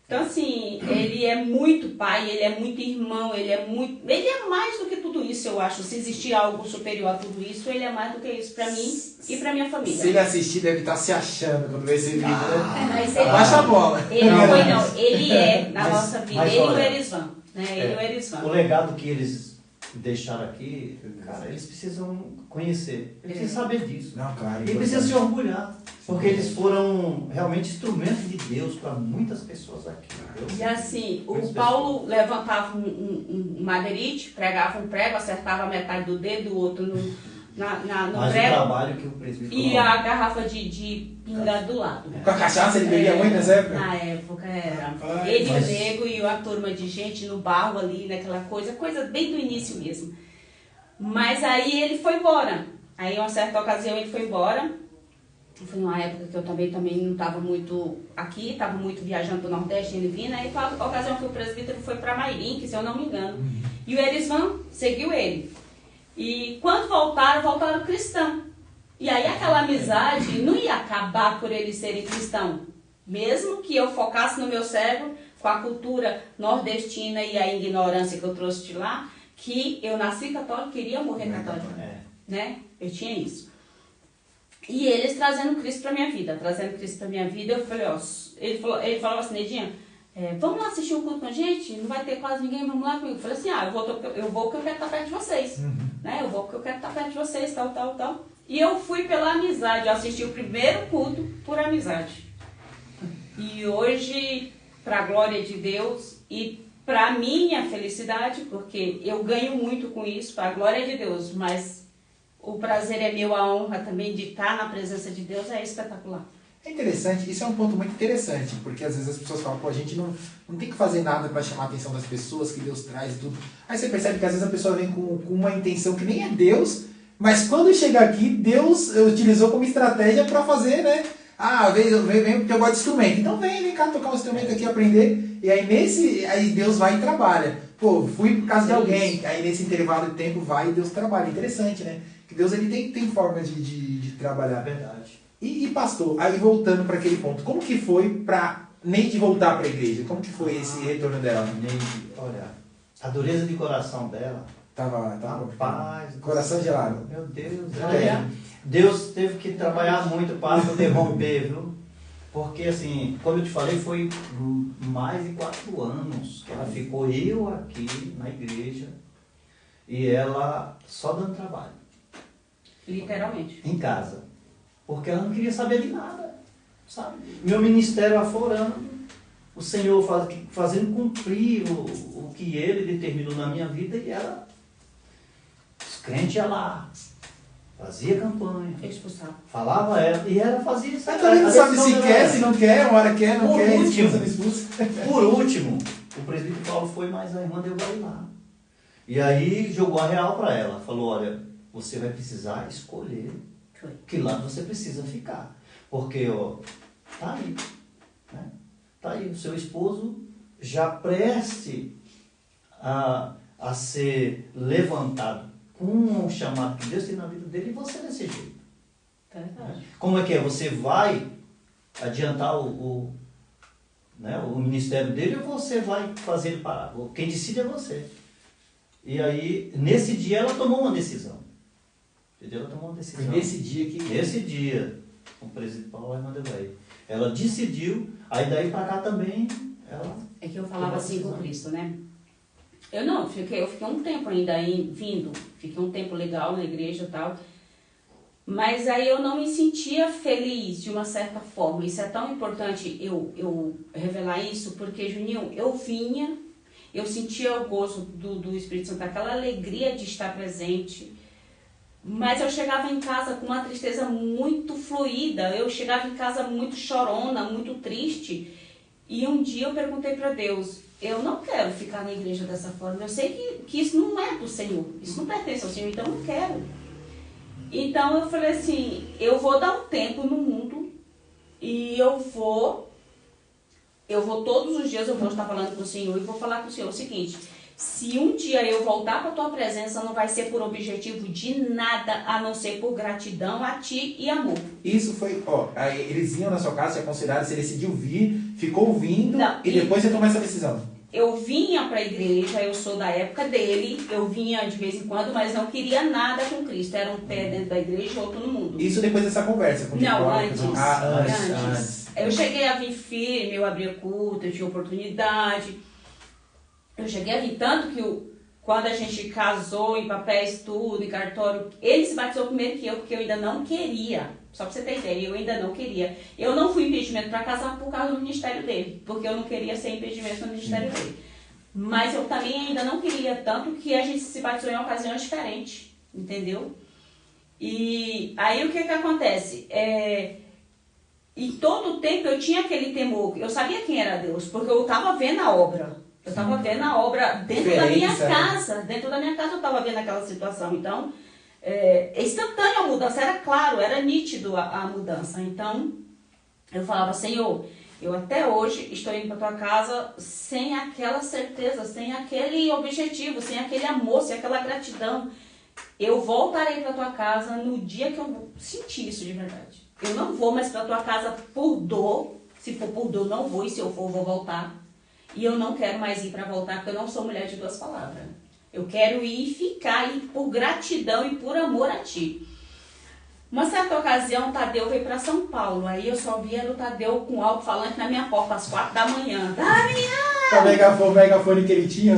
Então, assim, ele é muito pai, ele é muito irmão, ele é mais do que tudo isso, eu acho. Se existir algo superior a tudo isso, ele é mais do que isso pra mim e pra minha família. Se ele assistir, deve estar se achando quando vê esse vídeo, né? Mas ele, Abaixa a bola. Ele é na nossa vida, ele e o Erisvan, né? Ele e o Erisvan. O legado que eles deixaram aqui, cara, eles precisam conhecer, eles precisam saber disso. Não, claro. E precisam se orgulhar, porque eles foram realmente instrumentos de Deus para muitas pessoas aqui. E assim, o Paulo levantava um madeirite, pregava um prego, acertava a metade do dedo, o outro no Mas prego. o trabalho que o presbítero... E a garrafa de pinga do lado. Com a cachaça ele bebia muito nessa época? Na época era. Ele, o nego e a turma de gente no barro ali, naquela coisa bem do início mesmo. Mas aí ele foi embora. Aí, uma certa ocasião, ele foi embora. Foi numa época que eu também não estava muito aqui, estava muito viajando para o Nordeste, indo e vindo. Aí foi a ocasião que o presbítero foi para Mairim, que se eu não me engano. E o Erisvan seguiu ele. E quando voltaram cristão. E aí aquela amizade não ia acabar por eles serem cristãos. Mesmo que eu focasse no meu cérebro, com a cultura nordestina e a ignorância que eu trouxe de lá, que eu nasci católico, queria morrer católico. Né? Eu tinha isso. E eles trazendo Cristo para minha vida. Eu falei, ele falou assim, Nedinha, vamos lá assistir o culto com a gente? Não vai ter quase ninguém, vamos lá comigo. Eu falei assim, eu vou porque eu quero estar perto de vocês. Né? Eu vou porque eu quero estar perto de vocês, tal. E eu fui pela amizade, eu assisti o primeiro culto por amizade. E hoje, para a glória de Deus e para minha felicidade, porque eu ganho muito com isso, para a glória de Deus, mas o prazer é meu, a honra também de estar na presença de Deus é espetacular. É interessante, isso é um ponto muito interessante, porque às vezes as pessoas falam, a gente não tem que fazer nada para chamar a atenção das pessoas, que Deus traz e tudo. Aí você percebe que às vezes a pessoa vem com uma intenção que nem é Deus, mas quando chega aqui, Deus utilizou como estratégia para fazer, né? Vem porque eu gosto de instrumento. Então vem cá tocar um instrumento aqui, aprender. E aí Deus vai e trabalha. Fui por causa de alguém. Aí nesse intervalo de tempo vai e Deus trabalha. Interessante, né? Que Deus ele tem formas de trabalhar. Verdade. E pastor, aí voltando para aquele ponto, como que foi para Neide voltar para a igreja? Como que foi esse retorno dela? Neide, olha, a dureza de coração dela... Tava paz, coração gelado. Meu Deus, Deus teve que trabalhar muito para poder romper, viu? Porque assim, como eu te falei, foi mais de 4 anos que ela ficou eu aqui na igreja e ela só dando trabalho. Literalmente. Em casa. Porque ela não queria saber de nada, sabe? Meu ministério aflorando, o Senhor fazendo cumprir o que Ele determinou na minha vida e ela, os crentes iam lá, fazia campanha, Expulsava. falava ela, e ela fazia isso. Mas também não sabe se quer, se não quer, uma hora quer, não quer, expulsa. Por último, o presbítero Paulo foi, mas a irmã deu vai lá. E aí jogou a real para ela, falou, olha, você vai precisar escolher que lado você precisa ficar. Porque, tá aí, né? Tá aí, o seu esposo já preste a ser levantado com um chamado que Deus tem na vida dele e você desse jeito. Verdade. Como é que é? Você vai adiantar o ministério dele ou você vai fazer ele parar? Quem decide é você. E aí, nesse dia, ela tomou uma decisão. Ela tomou uma decisão. Foi nesse dia que... Nesse dia, o presidente Paulo mandou aí. Ela decidiu, aí daí pra cá também, ela... É que eu falava assim com Cristo, né? Eu fiquei um tempo ainda vindo, fiquei um tempo legal na igreja e tal, mas aí eu não me sentia feliz de uma certa forma. Isso é tão importante eu revelar isso, porque, Juninho, eu sentia o gozo do Espírito Santo, aquela alegria de estar presente, mas eu chegava em casa com uma tristeza muito fluida, eu chegava em casa muito chorona, muito triste, e um dia eu perguntei para Deus, eu não quero ficar na igreja dessa forma, eu sei que isso não é do Senhor, isso não pertence ao Senhor, então eu não quero. Então eu falei assim, eu vou dar um tempo no mundo e eu vou todos os dias, eu vou estar falando com o Senhor e vou falar com o Senhor o seguinte: se um dia eu voltar para a tua presença, não vai ser por objetivo de nada, a não ser por gratidão a ti e amor. Isso foi, aí eles iam na sua casa, você aconselharam, você decidiu vir, ficou ouvindo, não, e depois você tomou essa decisão. Eu vinha para a igreja, eu sou da época dele, eu vinha de vez em quando, mas não queria nada com Cristo. Era um pé dentro da igreja e outro no mundo. Isso depois dessa conversa com o Não, antes. Antes. Eu cheguei a vir firme, eu abria culto, eu tinha oportunidade. Eu cheguei a vir tanto que quando a gente casou em papéis, tudo, em cartório, ele se batizou primeiro que eu, porque eu ainda não queria. Só pra você ter ideia, eu ainda não queria. Eu não fui impedimento para casar por causa do ministério dele, porque eu não queria ser impedimento no ministério dele. Mas eu também ainda não queria, tanto que a gente se batizou em ocasiões diferentes, entendeu? E aí o que acontece? Em todo o tempo eu tinha aquele temor, eu sabia quem era Deus, porque eu estava vendo a obra. Eu estava vendo a obra dentro da minha casa. Dentro da minha casa eu estava vendo aquela situação. Então, instantânea a mudança, era claro, era nítido a mudança. Então, eu falava, Senhor, eu até hoje estou indo para tua casa sem aquela certeza, sem aquele objetivo, sem aquele amor, sem aquela gratidão. Eu voltarei para tua casa no dia que eu sentir isso de verdade. Eu não vou mais para tua casa por dor. Se for por dor, não vou. E se eu for, vou voltar. E eu não quero mais ir para voltar, porque eu não sou mulher de duas palavras. Eu quero ir e ficar por gratidão e por amor a ti. Uma certa ocasião, o Tadeu veio para São Paulo. Aí eu só via o Tadeu com alto-falante na minha porta às 4 da manhã. O megafone que ele tinha,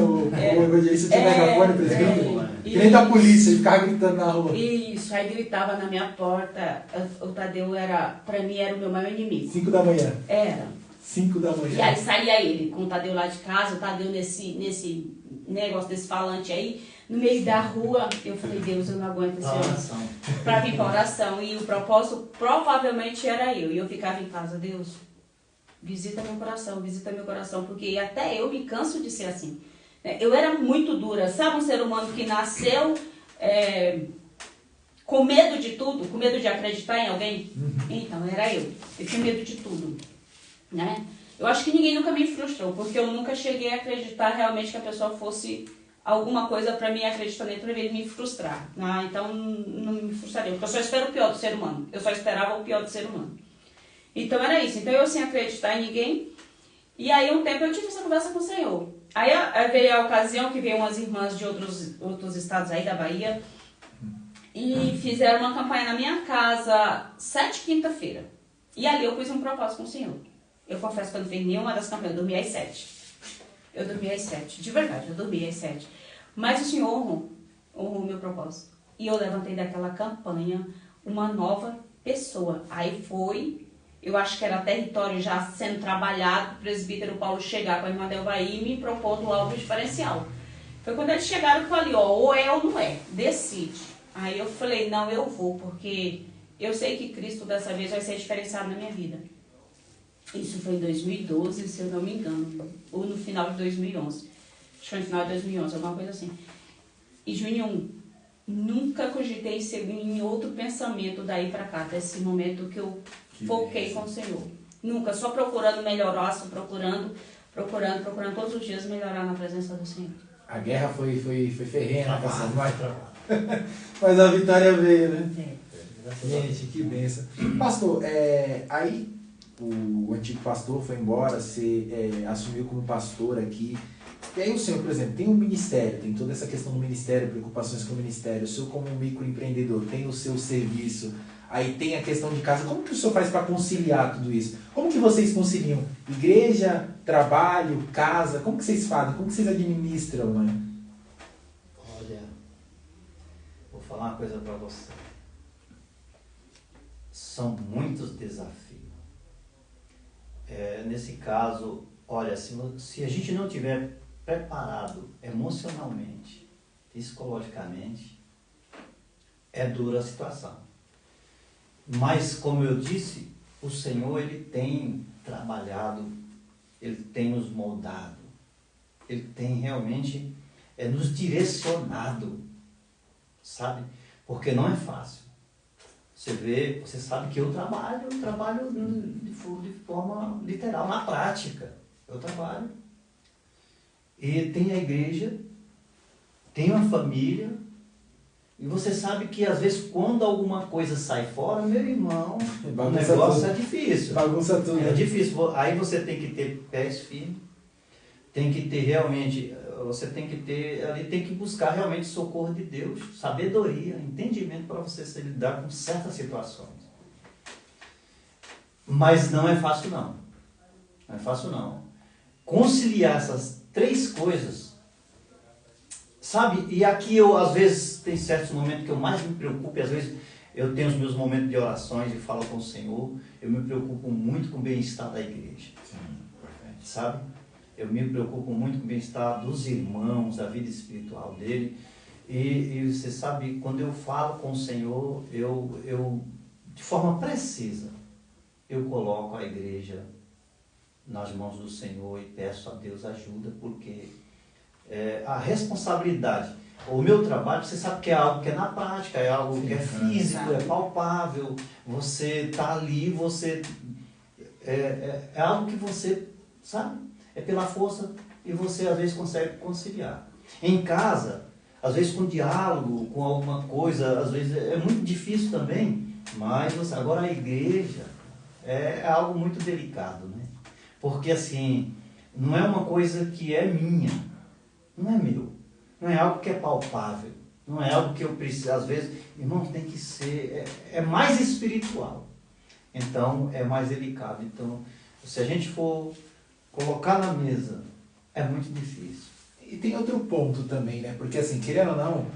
isso tinha megafone, presbítero. Que nem da polícia, ele ficava gritando na rua. Isso, aí gritava na minha porta. O Tadeu para mim era o meu maior inimigo. 5 da manhã. Era. 5 da manhã. E aí saía ele com o Tadeu lá de casa, o Tadeu nesse negócio desse falante aí, no meio da rua. Eu falei, Deus, eu não aguento esse homem pra vir pra oração. E o propósito provavelmente era eu. E eu ficava em casa, Deus, visita meu coração, porque até eu me canso de ser assim. Eu era muito dura, sabe, um ser humano que nasceu com medo de tudo, com medo de acreditar em alguém? Então, era eu tinha medo de tudo, né? Eu acho que ninguém nunca me frustrou, porque eu nunca cheguei a acreditar realmente que a pessoa fosse alguma coisa para mim acreditar nele, para ele me frustrar. Então, não me frustraria, porque eu só espero o pior do ser humano. Eu só esperava o pior do ser humano. Então, era isso. Então, eu sem acreditar em ninguém. E aí, um tempo, eu tive essa conversa com o Senhor. Aí, veio a ocasião que veio umas irmãs de outros estados aí da Bahia e fizeram uma campanha na minha casa, 7 quinta-feira. E ali eu pus um propósito com o Senhor. Eu confesso que eu não fiz nenhuma das campanhas, eu dormi às 7. Eu dormi às 7, de verdade, eu dormi às 7. Mas o Senhor honrou o meu propósito. E eu levantei daquela campanha uma nova pessoa. Aí foi, eu acho que era território já sendo trabalhado, o presbítero Paulo chegar com a irmã Delvaí e me propondo algo diferencial. Foi quando eles chegaram que eu falei, ou é ou não é, decide. Aí eu falei, não, eu vou, porque eu sei que Cristo dessa vez vai ser diferenciado na minha vida. Isso foi em 2012, se eu não me engano, ou no final de 2011. Acho que foi no final de 2011, alguma coisa assim. E Juninho, nunca cogitei em outro pensamento daí pra cá, desse momento que eu foquei com o Senhor. Nunca, só procurando melhorar, só procurando todos os dias melhorar na presença do Senhor. A guerra foi ferrenha, mas a vitória veio, né? Gente, que bênção. Pastor, aí o antigo pastor foi embora, você assumiu como pastor aqui. E aí o senhor, por exemplo, tem um ministério, tem toda essa questão do ministério, preocupações com o ministério. O senhor como microempreendedor tem o seu serviço, aí tem a questão de casa. Como que o senhor faz para conciliar tudo isso? Como que vocês conciliam igreja, trabalho, casa? Como que vocês fazem? Como que vocês administram, né? Olha, vou falar uma coisa para você. São muitos desafios. Nesse caso, olha, se a gente não tiver preparado emocionalmente, psicologicamente, é dura a situação. Mas, como eu disse, o Senhor, Ele tem trabalhado, Ele tem nos moldado, Ele tem realmente nos direcionado, sabe? Porque não é fácil. Você vê, você sabe que eu trabalho de forma literal, na prática. Eu trabalho. E tem a igreja, tem uma família, e você sabe que às vezes quando alguma coisa sai fora, meu irmão, o negócio é difícil. Bagunça tudo. É difícil. Aí você tem que ter pés firmes, tem que ter realmente, você tem que ter, ali tem que buscar realmente socorro de Deus, sabedoria, entendimento para você se lidar com certas situações. Mas não é fácil não. Não é fácil não. Conciliar essas 3 coisas, sabe? E aqui eu, às vezes, tem certos momentos que eu mais me preocupo, e às vezes eu tenho os meus momentos de orações e falo com o Senhor, eu me preocupo muito com o bem-estar da igreja. Sim, importante. Sabe? Eu me preocupo muito com o bem-estar dos irmãos, da vida espiritual dele. E você sabe, quando eu falo com o Senhor, eu de forma precisa, eu coloco a igreja nas mãos do Senhor e peço a Deus ajuda, porque a responsabilidade, o meu trabalho, você sabe que é algo que é na prática, é algo que é físico, é palpável, você está ali, você é algo que você, sabe, é pela força e você às vezes consegue conciliar. Em casa, às vezes com diálogo, com alguma coisa, às vezes é muito difícil também, mas agora a igreja é algo muito delicado, né? Porque assim, não é uma coisa que é minha, não é meu, não é algo que é palpável, não é algo que eu preciso, às vezes, irmão, tem que ser, é mais espiritual, então é mais delicado. Então, se a gente for colocar na mesa, é muito difícil. E tem outro ponto também, né? Porque assim, querendo ou não,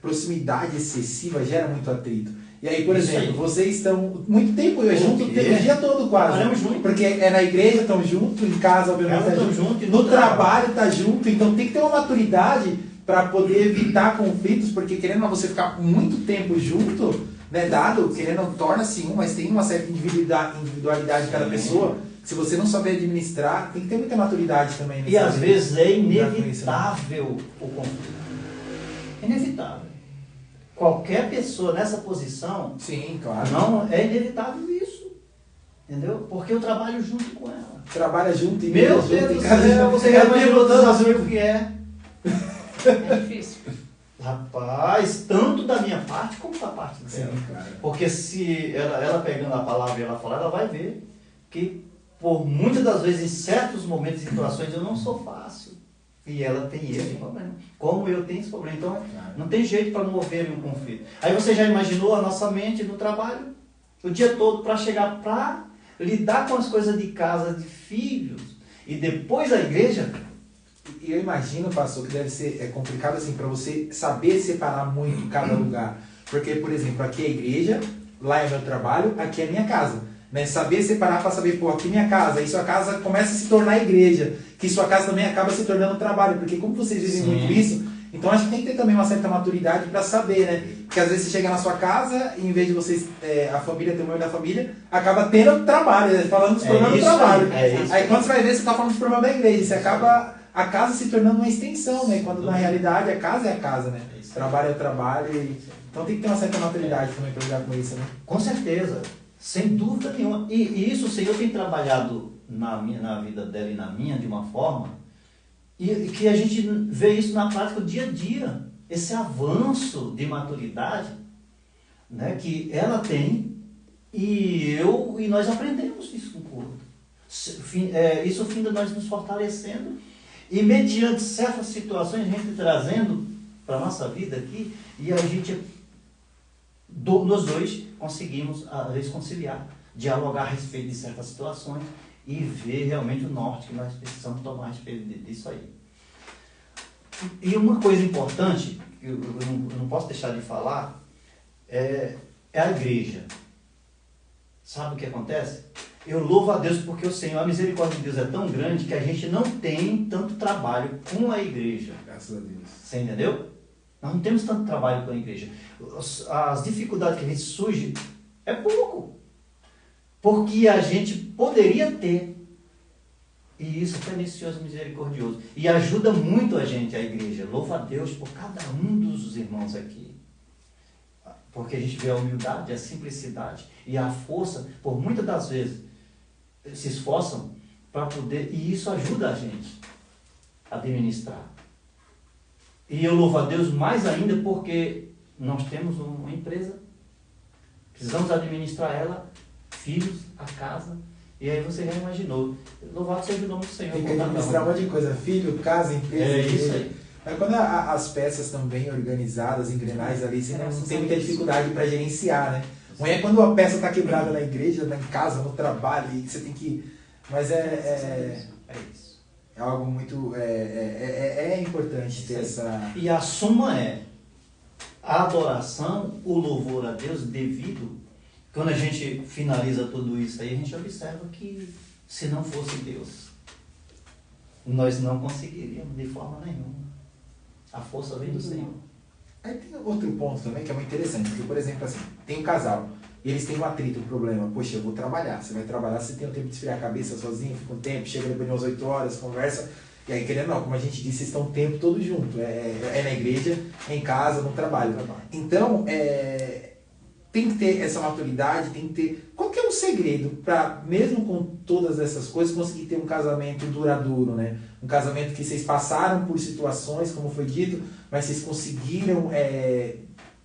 proximidade excessiva gera muito atrito. E aí, por exemplo, vocês estão muito tempo junto, o dia todo quase. Trabalhamos junto. Porque na igreja estão junto, em casa obviamente estão junto, no trabalho está junto, então tem que ter uma maturidade para poder evitar conflitos, porque querendo ou não, você ficar muito tempo junto, né, dado, querendo ou não, torna-se mas tem uma certa individualidade de cada pessoa. Se você não souber administrar, tem que ter muita maturidade também. E às vezes é inevitável o conflito. Inevitável. Qualquer pessoa nessa posição, sim, claro, não é inevitável isso. Entendeu? Porque eu trabalho junto com ela. Trabalha junto e meu Deus do céu, você já imaginou o que é? É difícil. Rapaz, tanto da minha parte como da parte dela. Sim, claro. Porque se ela pegando a palavra e ela falar, ela vai ver que por muitas das vezes, em certos momentos e situações, eu não sou fácil. E ela tem esse problema. Como eu tenho esse problema. Então, não tem jeito para não haver um conflito. Aí você já imaginou a nossa mente no trabalho? O dia todo para chegar para lidar com as coisas de casa, de filhos. E depois a igreja. E eu imagino, pastor, que deve ser complicado assim, para você saber separar muito cada lugar. Porque, por exemplo, aqui é a igreja, lá é meu trabalho, aqui é a minha casa. Né? Saber separar para saber, pô, aqui é minha casa, aí sua casa começa a se tornar igreja, que sua casa também acaba se tornando trabalho, porque como vocês dizem muito isso, então acho que tem que ter também uma certa maturidade para saber, né? Porque às vezes você chega na sua casa e em vez de vocês, a família ter o meio da família, acaba tendo trabalho, né? Falando dos problemas do trabalho. Aí quando você vai ver, você está falando dos problemas da igreja, você acaba a casa se tornando uma extensão, né? Quando na realidade a casa é a casa, né? Trabalho é o trabalho, então tem que ter uma certa maturidade também para lidar com isso, né? Com certeza. Sem dúvida nenhuma. E isso o Senhor tem trabalhado na vida dela e na minha de uma forma, e que a gente vê isso na prática, o dia a dia. Esse avanço de maturidade, né, que ela tem, e nós aprendemos isso com o outro. Isso finda nós nos fortalecendo, e mediante certas situações, a gente trazendo para a nossa vida aqui, e a gente... nós dois conseguimos reconciliar, dialogar a respeito de certas situações e ver realmente o norte que nós precisamos tomar a respeito disso aí. E uma coisa importante, que eu não posso deixar de falar, é a igreja. Sabe o que acontece? Eu louvo a Deus porque o Senhor, a misericórdia de Deus é tão grande que a gente não tem tanto trabalho com a igreja. Graças a Deus. Você entendeu? Nós não temos tanto trabalho com a igreja. As dificuldades que a gente surge é pouco. Porque a gente poderia ter. E isso é pernicioso e misericordioso. E ajuda muito a gente, a igreja. Louva a Deus por cada um dos irmãos aqui. Porque a gente vê a humildade, a simplicidade e a força, por muitas das vezes, se esforçam para poder, e isso ajuda a gente a administrar. E eu louvo a Deus mais ainda porque nós temos uma empresa, precisamos administrar ela, filhos, a casa, e aí você já imaginou. Louvado seja o nome do Senhor. Tem que administrar um monte de coisa, filho, casa, empresa. É isso aí. Mas quando as peças estão bem organizadas, engrenagens ali, você não tem muita dificuldade para gerenciar, né? Ruim é quando a peça está quebrada na igreja, em casa, no trabalho, e você tem que... Mas é isso. É algo muito... É importante ter essa... E a suma é a adoração, o louvor a Deus devido. Quando a gente finaliza tudo isso aí, a gente observa que se não fosse Deus, nós não conseguiríamos de forma nenhuma. A força vem do Senhor. Aí tem outro ponto também que é muito interessante, porque, por exemplo, assim, tem um casal, e eles têm um atrito, um problema. Poxa, eu vou trabalhar. Você vai trabalhar, você tem o tempo de esfriar a cabeça sozinho, fica um tempo, chega depois de umas 8 horas, conversa, e aí, querendo não, como a gente disse, vocês estão o tempo todo junto. É na igreja, é em casa, no trabalho. Então, tem que ter essa maturidade, tem que ter... Qual que é o segredo para, mesmo com todas essas coisas, conseguir ter um casamento duradouro, né? Um casamento que vocês passaram por situações, como foi dito, mas vocês conseguiram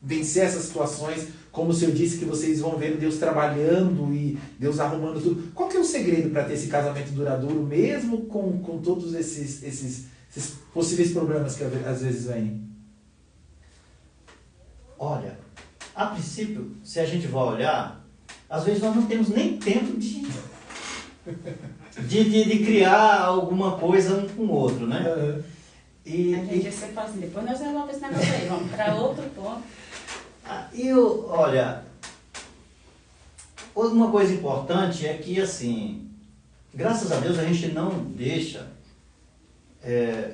vencer essas situações, como o Senhor disse, que vocês vão ver Deus trabalhando e Deus arrumando tudo. Qual que é o segredo para ter esse casamento duradouro, mesmo com todos esses possíveis problemas que às vezes vêm? Olha, a princípio, se a gente vai olhar, às vezes nós não temos nem tempo de criar alguma coisa um com o outro, né? E a gente sempre fala assim, depois nós resolvemos esse negócio aí, vamos para outro ponto. Olha, uma coisa importante é que, assim, graças a Deus a gente não deixa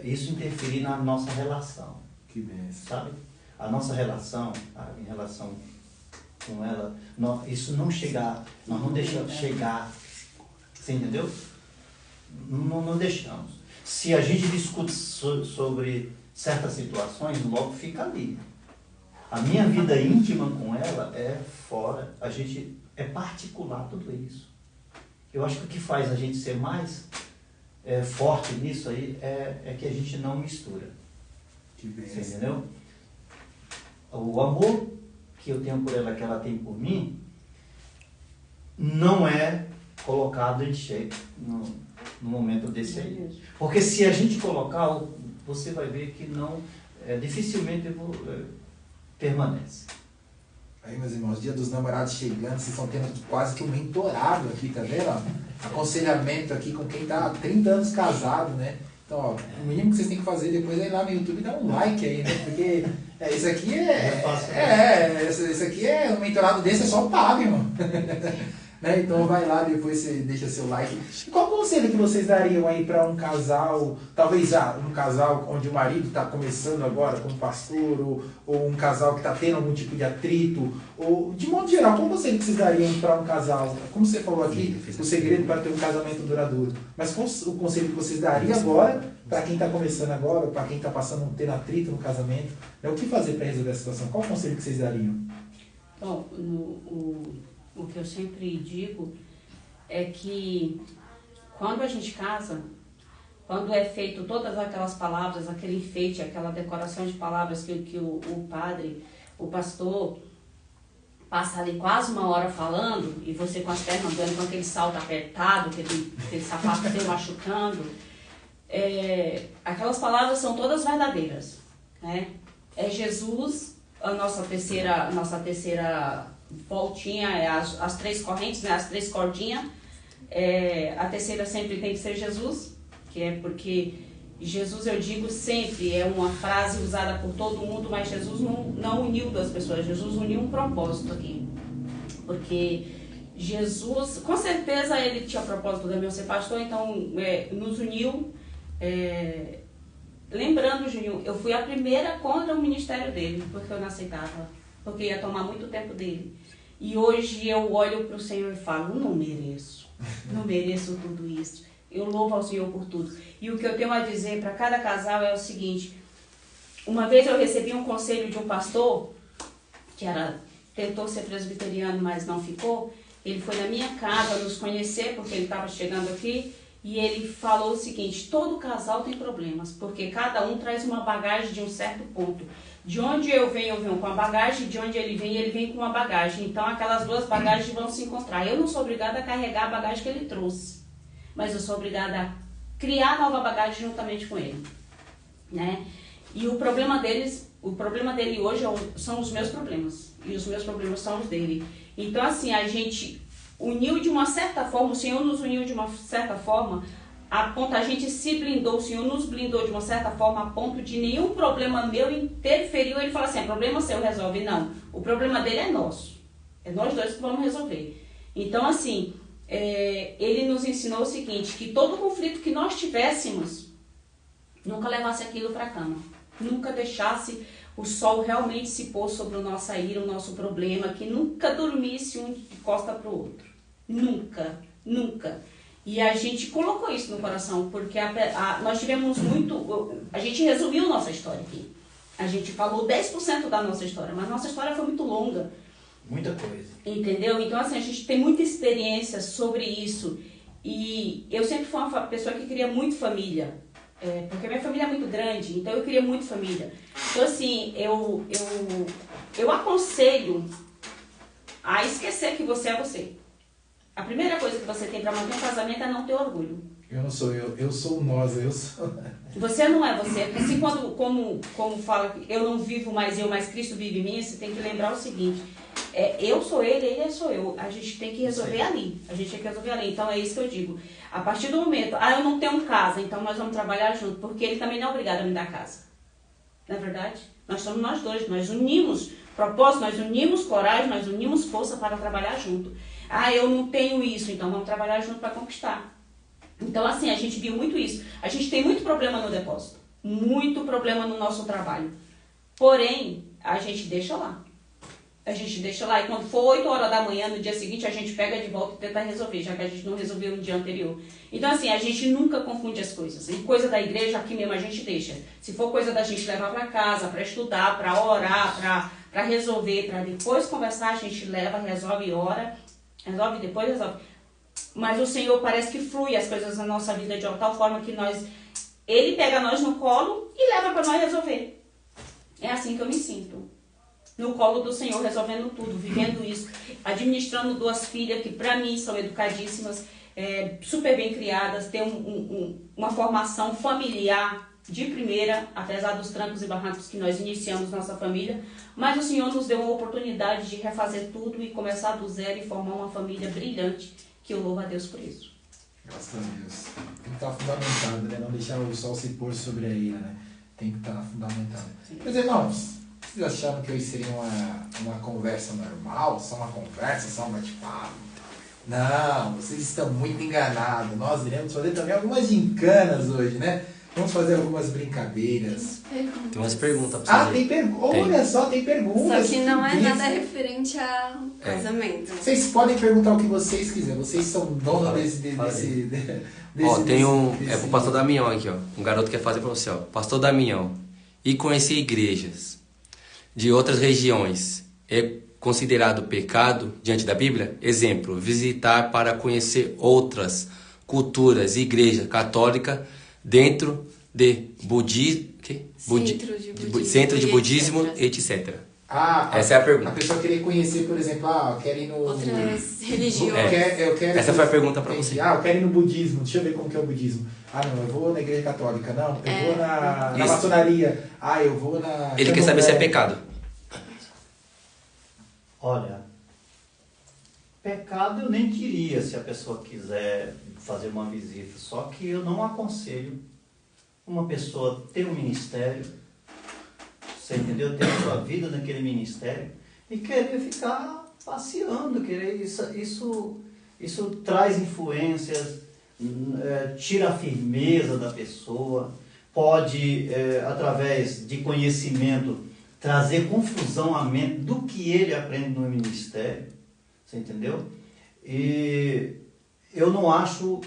isso interferir na nossa relação. Que benção. Sabe? A nossa relação, em relação com ela, isso não chegar, nós não deixamos chegar. Você entendeu? Não deixamos. Se a gente discute sobre certas situações, logo fica ali. A minha vida íntima com ela é fora, é particular tudo isso. Eu acho que o que faz a gente ser mais forte nisso aí é que a gente não mistura. Que benção. Você entendeu? O amor que eu tenho por ela, que ela tem por mim, não é colocado em xeque no momento desse aí. Porque se a gente colocar, você vai ver que não, dificilmente permanece. Aí, meus irmãos, Dia dos Namorados chegando, vocês estão tendo quase que um mentorado aqui, tá vendo? Aconselhamento aqui com quem tá há 30 anos casado, né? Então, ó, o mínimo que vocês têm que fazer depois é ir lá no YouTube e dar um like aí, né? Porque isso aqui isso aqui um mentorado desse é só o pago, irmão. Né? Então vai lá, depois você deixa seu like. E qual conselho que vocês dariam aí para um casal, talvez um casal onde o marido está começando agora como pastor, ou um casal que está tendo algum tipo de atrito, ou de modo geral, qual conselho que vocês dariam para um casal? Como você falou aqui, o segredo para ter um casamento duradouro. Mas qual o conselho que vocês dariam agora para quem está começando agora, para quem está tendo atrito no casamento? O que fazer para resolver a situação? Qual o conselho que vocês dariam? Bom, o que eu sempre digo é que quando a gente casa, quando é feito todas aquelas palavras, aquele enfeite, aquela decoração de palavras que o padre, o pastor, passa ali quase uma hora falando, e você com as pernas doendo, com aquele salto apertado, aquele sapato seu machucando, aquelas palavras são todas verdadeiras, né? É Jesus, a nossa terceira voltinha, as três correntes, né? As três cordinhas. A terceira sempre tem que ser Jesus, que é porque Jesus, eu digo sempre, é uma frase usada por todo mundo, mas Jesus não uniu duas pessoas, Jesus uniu um propósito aqui. Porque Jesus, com certeza ele tinha propósito de eu ser pastor, então nos uniu. Lembrando, Juninho, eu fui a primeira contra o ministério dele, porque eu não aceitava, porque ia tomar muito tempo dele. E hoje eu olho para o Senhor e falo, não mereço tudo isso. Eu louvo ao Senhor por tudo. E o que eu tenho a dizer para cada casal é o seguinte: uma vez eu recebi um conselho de um pastor, que era tentou ser presbiteriano, mas não ficou. Ele foi na minha casa nos conhecer, porque ele estava chegando aqui, e ele falou o seguinte: todo casal tem problemas, porque cada um traz uma bagagem de um certo ponto. De onde eu venho com a bagagem, de onde ele vem com uma bagagem. Então aquelas duas bagagens vão se encontrar. Eu não sou obrigada a carregar a bagagem que ele trouxe, mas eu sou obrigada a criar nova bagagem juntamente com ele, né? E o problema dele hoje são os meus problemas, e os meus problemas são os dele. Então assim, a gente uniu de uma certa forma, o Senhor nos uniu de uma certa forma, a ponto, a gente se blindou, o Senhor nos blindou de uma certa forma, a ponto de nenhum problema meu interferiu. Ele fala assim: é problema seu, resolve. Não, o problema dele é nosso, é nós dois que vamos resolver. Então assim, ele nos ensinou o seguinte: que todo conflito que nós tivéssemos, nunca levasse aquilo para a cama, nunca deixasse o sol realmente se pôr sobre a nossa ira, o nosso problema, que nunca dormisse um de costa para o outro, nunca, nunca. E a gente colocou isso no coração, porque nós tivemos a gente resumiu nossa história aqui, a gente falou 10% da nossa história, mas nossa história foi muito longa. Muita coisa. Entendeu? Então assim, a gente tem muita experiência sobre isso, e eu sempre fui uma pessoa que queria muito família, porque minha família é muito grande, então eu queria muito família. Então assim, eu aconselho a esquecer que você é você. A primeira coisa que você tem para manter um casamento é não ter orgulho. Eu não sou eu sou nós, eu sou... Você não é você. Assim, como fala que eu não vivo mais eu, mas Cristo vive em mim, você tem que lembrar o seguinte: eu sou ele sou eu. A gente tem que resolver ali. Então é isso que eu digo. A partir do momento, eu não tenho casa, então nós vamos trabalhar junto, porque ele também não é obrigado a me dar casa. Não é verdade? Nós somos nós dois, nós unimos propósito, nós unimos coragem, nós unimos força para trabalhar junto. Eu não tenho isso, então vamos trabalhar junto para conquistar. Então assim, a gente viu muito isso. A gente tem muito problema no depósito, muito problema no nosso trabalho. Porém, a gente deixa lá. E quando for 8 horas da manhã, no dia seguinte, a gente pega de volta e tenta resolver, já que a gente não resolveu no dia anterior. Então assim, a gente nunca confunde as coisas. E coisa da igreja, aqui mesmo a gente deixa. Se for coisa da gente levar para casa, para estudar, para orar, para resolver, para depois conversar, a gente leva, resolve, ora, resolve, depois resolve. Mas o Senhor parece que flui as coisas na nossa vida de tal forma que Ele pega nós no colo e leva para nós resolver. É assim que eu me sinto. No colo do Senhor, resolvendo tudo, vivendo isso, administrando 2 filhas que para mim são educadíssimas, super bem criadas, têm uma formação familiar de primeira, apesar dos trancos e barrancos que nós iniciamos nossa família, mas o Senhor nos deu uma oportunidade de refazer tudo e começar do zero e formar uma família brilhante, que eu louvo a Deus por isso. Graças a Deus. Tem que estar fundamentado, né? Não deixar o sol se pôr sobre a ira, né? Tem que estar fundamentado. Sim. Meus irmãos, vocês acharam que hoje seria uma conversa normal? Só uma conversa, só um bate-papo? Não, vocês estão muito enganados. Nós iremos fazer também algumas gincanas hoje, né? Vamos fazer algumas brincadeiras. Tem umas perguntas pra vocês. Tem perguntas. Olha só, tem perguntas. Só que não é nada referente ao casamento. Vocês podem perguntar o que vocês quiserem. Vocês são donos desse Tem pro pastor Damião aqui, ó. Um garoto quer fazer pra você, ó. Pastor Damião. E conhecer igrejas de outras regiões é considerado pecado diante da Bíblia? Exemplo, visitar para conhecer outras culturas, igreja católica dentro de centro de budismo, etc. Essa é a pergunta. A pessoa querer conhecer, por exemplo, quer ir no... Outras religiões. Essa foi a pergunta para você. Eu quero ir no budismo, deixa eu ver como que é o budismo. Não, eu vou na igreja católica. Não, eu vou na maçonaria. Eu vou na... Ele quer saber se é pecado. Olha, pecado eu nem queria se a pessoa quiser fazer uma visita, só que eu não aconselho uma pessoa ter um ministério, você entendeu? Ter a sua vida naquele ministério e querer ficar passeando, isso traz influências, tira a firmeza da pessoa, pode, através de conhecimento, trazer confusão à mente do que ele aprende no ministério, você entendeu? E eu não acho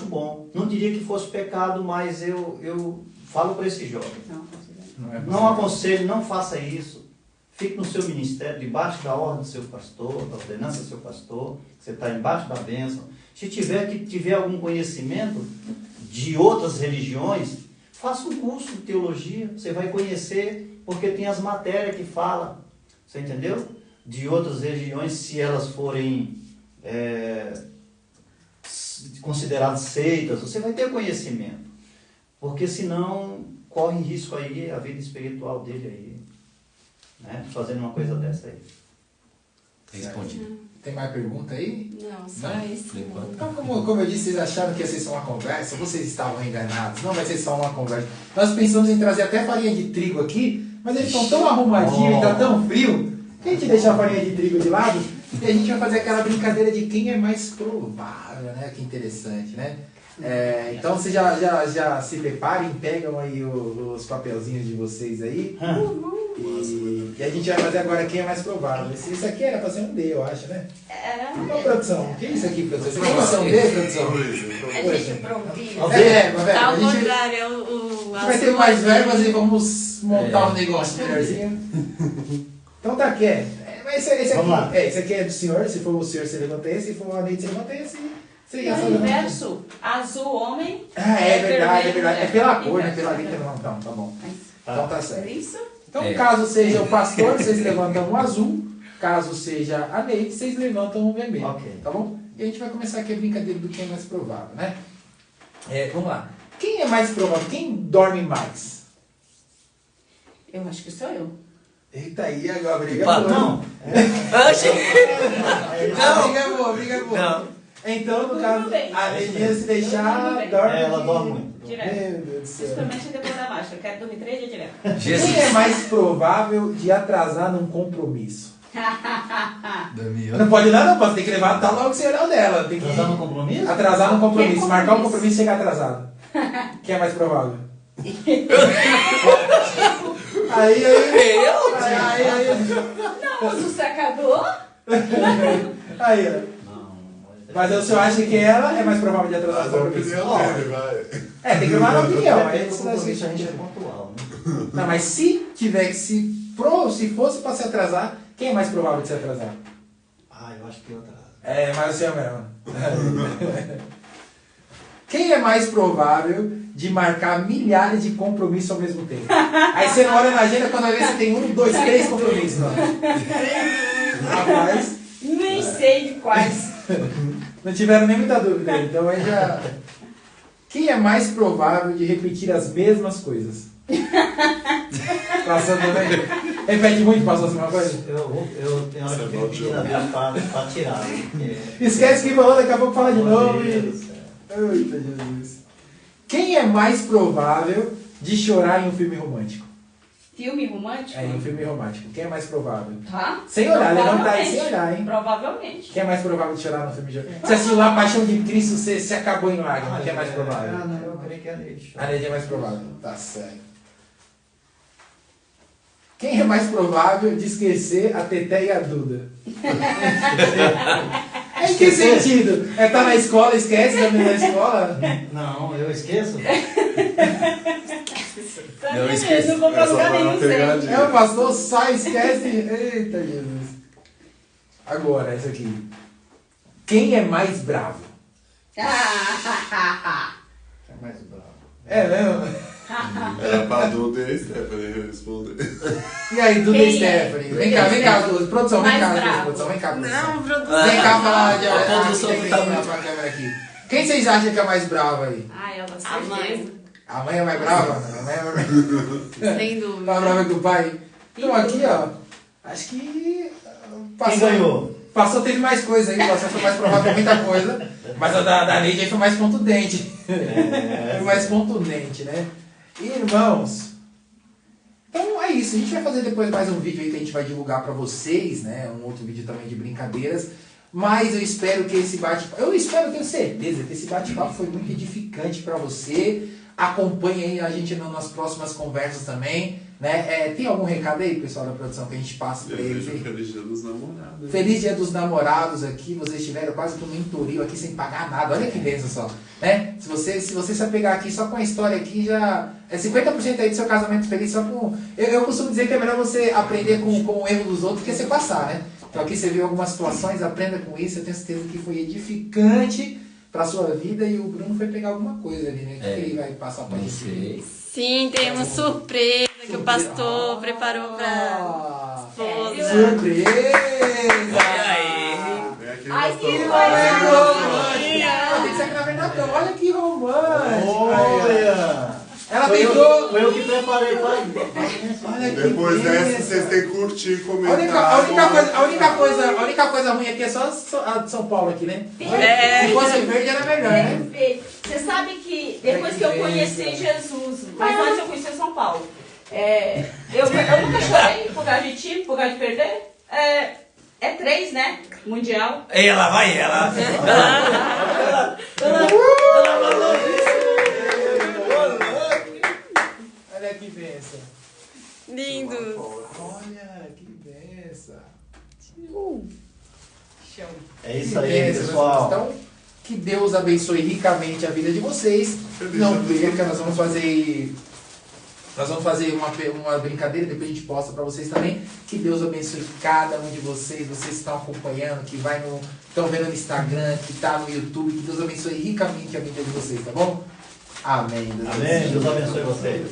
bom. Não diria que fosse pecado, mas eu falo para esse jovem. Não aconselho, não faça isso. fique no seu ministério, debaixo da ordem do seu pastor, da ordenança do seu pastor, você está embaixo da bênção. Se tiver algum conhecimento de outras religiões, faça um curso de teologia, você vai conhecer, porque tem as matérias que falam, você entendeu? De outras religiões, se elas forem consideradas seitas, você vai ter conhecimento, porque senão corre risco aí a vida espiritual dele aí, né? Fazendo uma coisa dessa aí. Respondido. Tem mais pergunta aí? Não, só isso. Então, como eu disse, vocês acharam que ia ser só uma conversa, vocês estavam enganados. Não vai ser só uma conversa. Nós pensamos em trazer até farinha de trigo aqui, mas eles estão tão arrumadinhos e está tão frio, que a gente deixa a farinha de trigo de lado e a gente vai fazer aquela brincadeira de quem é mais provável, né? Que interessante, né? Então vocês já se preparem, pegam aí os papelzinhos de vocês aí. E a gente vai fazer agora quem é mais provável. Isso aqui era pra ser um D, eu acho, né? Ô, produção, o que é isso aqui, produção? Você quer ser um D, produção? A gente improvisa. A gente vai ter mais verbas e vamos montar um negócio melhorzinho. Então tá aqui, Mas esse aqui, esse aqui é do senhor, se for o senhor, você levanta esse, se for a Neide, você levanta esse. É o inverso. Azul, homem. É verdade, vermelho, é verdade. É pela cor, né? inverso, Pela letra não. Então, tá bom. Então tá certo. Isso? Então, caso seja o pastor, vocês levantam um azul. Caso seja a Neide, vocês levantam um vermelho. Ok. Tá bom? E a gente vai começar aqui a brincadeira do quem é mais provável, né? Vamos lá. Quem é mais provável? Quem dorme mais? Eu acho que sou eu. Eita, aí agora briga Não. boa. Não. Briga boa. Não. Então, no caso, bem. a Neidinha se deixar, dorme. Ela dorme muito. Direto. Meu Deus do céu. Principalmente depois da marcha. Eu quero dormir 3 dias direto. Quem é mais provável de atrasar num compromisso? Damião. Não pode dar, não, pode ter que levar tá logo o serial dela. Tem que Atrasar no compromisso? atrasar num compromisso, Que marcar um compromisso? compromisso e chegar atrasado. Quem é mais provável? Aí. Não, usa o secador. Aí, ó. Mas o senhor acha que ela é mais provável de atrasar Mas no a compromisso? opinião dele, vai. Tem que levar na opinião. Aí Depende do você vai compromisso, a gente é assistir. pontual, né? Não, mas se tiver que se fosse pra se atrasar, quem é mais provável de se atrasar? Eu acho que eu atraso. Mas o senhor mesmo. Quem é mais provável de marcar milhares de compromissos ao mesmo tempo? Aí você não olha na agenda quando vai ver você tem 1, 2, 3 compromissos. Não. Rapaz, Nem sei de quais. não tiveram nem muita dúvida. Então aí já... Quem é mais provável de repetir as mesmas coisas? Passou também? Repete muito, passou assim uma coisa? Eu tenho hora que pedir a Deus pra tirar. Esquece que falou, daqui a pouco fala de novo. Meu Deus do céu. Eita Jesus. Quem é mais provável de chorar em um filme romântico? Filme romântico? Em um filme romântico. Quem é mais provável? Tá? Sem olhar, levanta aí Provavelmente. sem olhar, hein? Provavelmente. Quem é mais provável de chorar no filme de Você assistiu lá Paixão de Cristo, você se acabou em lágrimas. Quem é mais provável? Não, eu creio que é Neide. A Neide é mais provável. Tá certo. Quem é mais provável de esquecer a Teté e a Duda? Em que sentido? Tá na escola, esquece da menina da escola? Não, eu esqueço. Não esquece. Não vou pra Essa lugar foi uma nenhum sem. pegadinha. O pastor sai, esquece. Eita Jesus. Agora, essa aqui. Quem é mais bravo? É mais bravo. É mesmo? Era pra Duda e Stephanie responder. E aí, Duda Quem e é? Stephanie? Vem cá, vem cá, duas. Produção, vem Mais cá, duas. bravo. Produção, vem cá, produção. Não, produção. Vem cá falar de A produção tem que tá vir muito- pra câmera aqui. Quem vocês acham que é mais bravo aí? Ai, ela A mãe. certeza. A mãe é mais brava? A mãe é mais Sem dúvida. mais brava que o pai? Então aqui, ó. Acho que. Quem ganhou? Passou, teve mais coisa aí. Passou foi mais provável muita coisa. Mas a da Neide aí foi mais contundente. Foi mais contundente, né? Irmãos. Então é isso. A gente vai fazer depois mais um vídeo aí que a gente vai divulgar pra vocês, né? Um outro vídeo também de brincadeiras. Mas eu espero que esse bate-papo... Eu tenho certeza que esse bate-papo foi muito edificante pra você. Acompanhe aí a gente nas próximas conversas também, né? Né? Tem algum recado aí, pessoal da produção, que a gente passa para eles aí? Feliz Dia dos Namorados. Feliz Dia dos Namorados aqui, vocês tiveram quase que um mentorio aqui sem pagar nada, olha que bênção só. Né? Se você se pegar aqui só com a história aqui, já é 50% aí do seu casamento feliz, só com... Eu costumo dizer que é melhor você aprender com o erro dos outros do que você passar, né? Então aqui você viu algumas situações, aprenda com isso, eu tenho certeza que foi edificante para a sua vida e o Bruno foi pegar alguma coisa ali, né? O que ele vai passar para a gente? Sim, tem uma surpresa que o pastor preparou para esposa. Surpresa! Ai, que Tem que ser aqui na verdade, olha que romântico! Olha! Ela tentou... Foi eu que preparei para Olha que Depois dessa, bênção. vocês têm que curtir, A comentar. única coisa ruim aqui é só a de São Paulo aqui, né? É. Se fosse verde era melhor, né? Perfeito. Você sabe que depois que eu conheci Jesus, mas antes eu conheci São Paulo, eu nunca chorei por causa de time, por causa de perder. É 3, né? Mundial. Ela, vai ela. Olha que benção. Lindo. Olha que benção. É isso Que aí, bênção, pessoal. Então, que Deus abençoe ricamente a vida de vocês. Não perca, nós vamos fazer uma brincadeira, depois a gente posta para vocês também. Que Deus abençoe cada um de vocês, vocês que estão acompanhando, que estão vendo no Instagram, que está no YouTube. Que Deus abençoe ricamente a vida de vocês, tá bom? Amém. Amém. Deus abençoe vocês.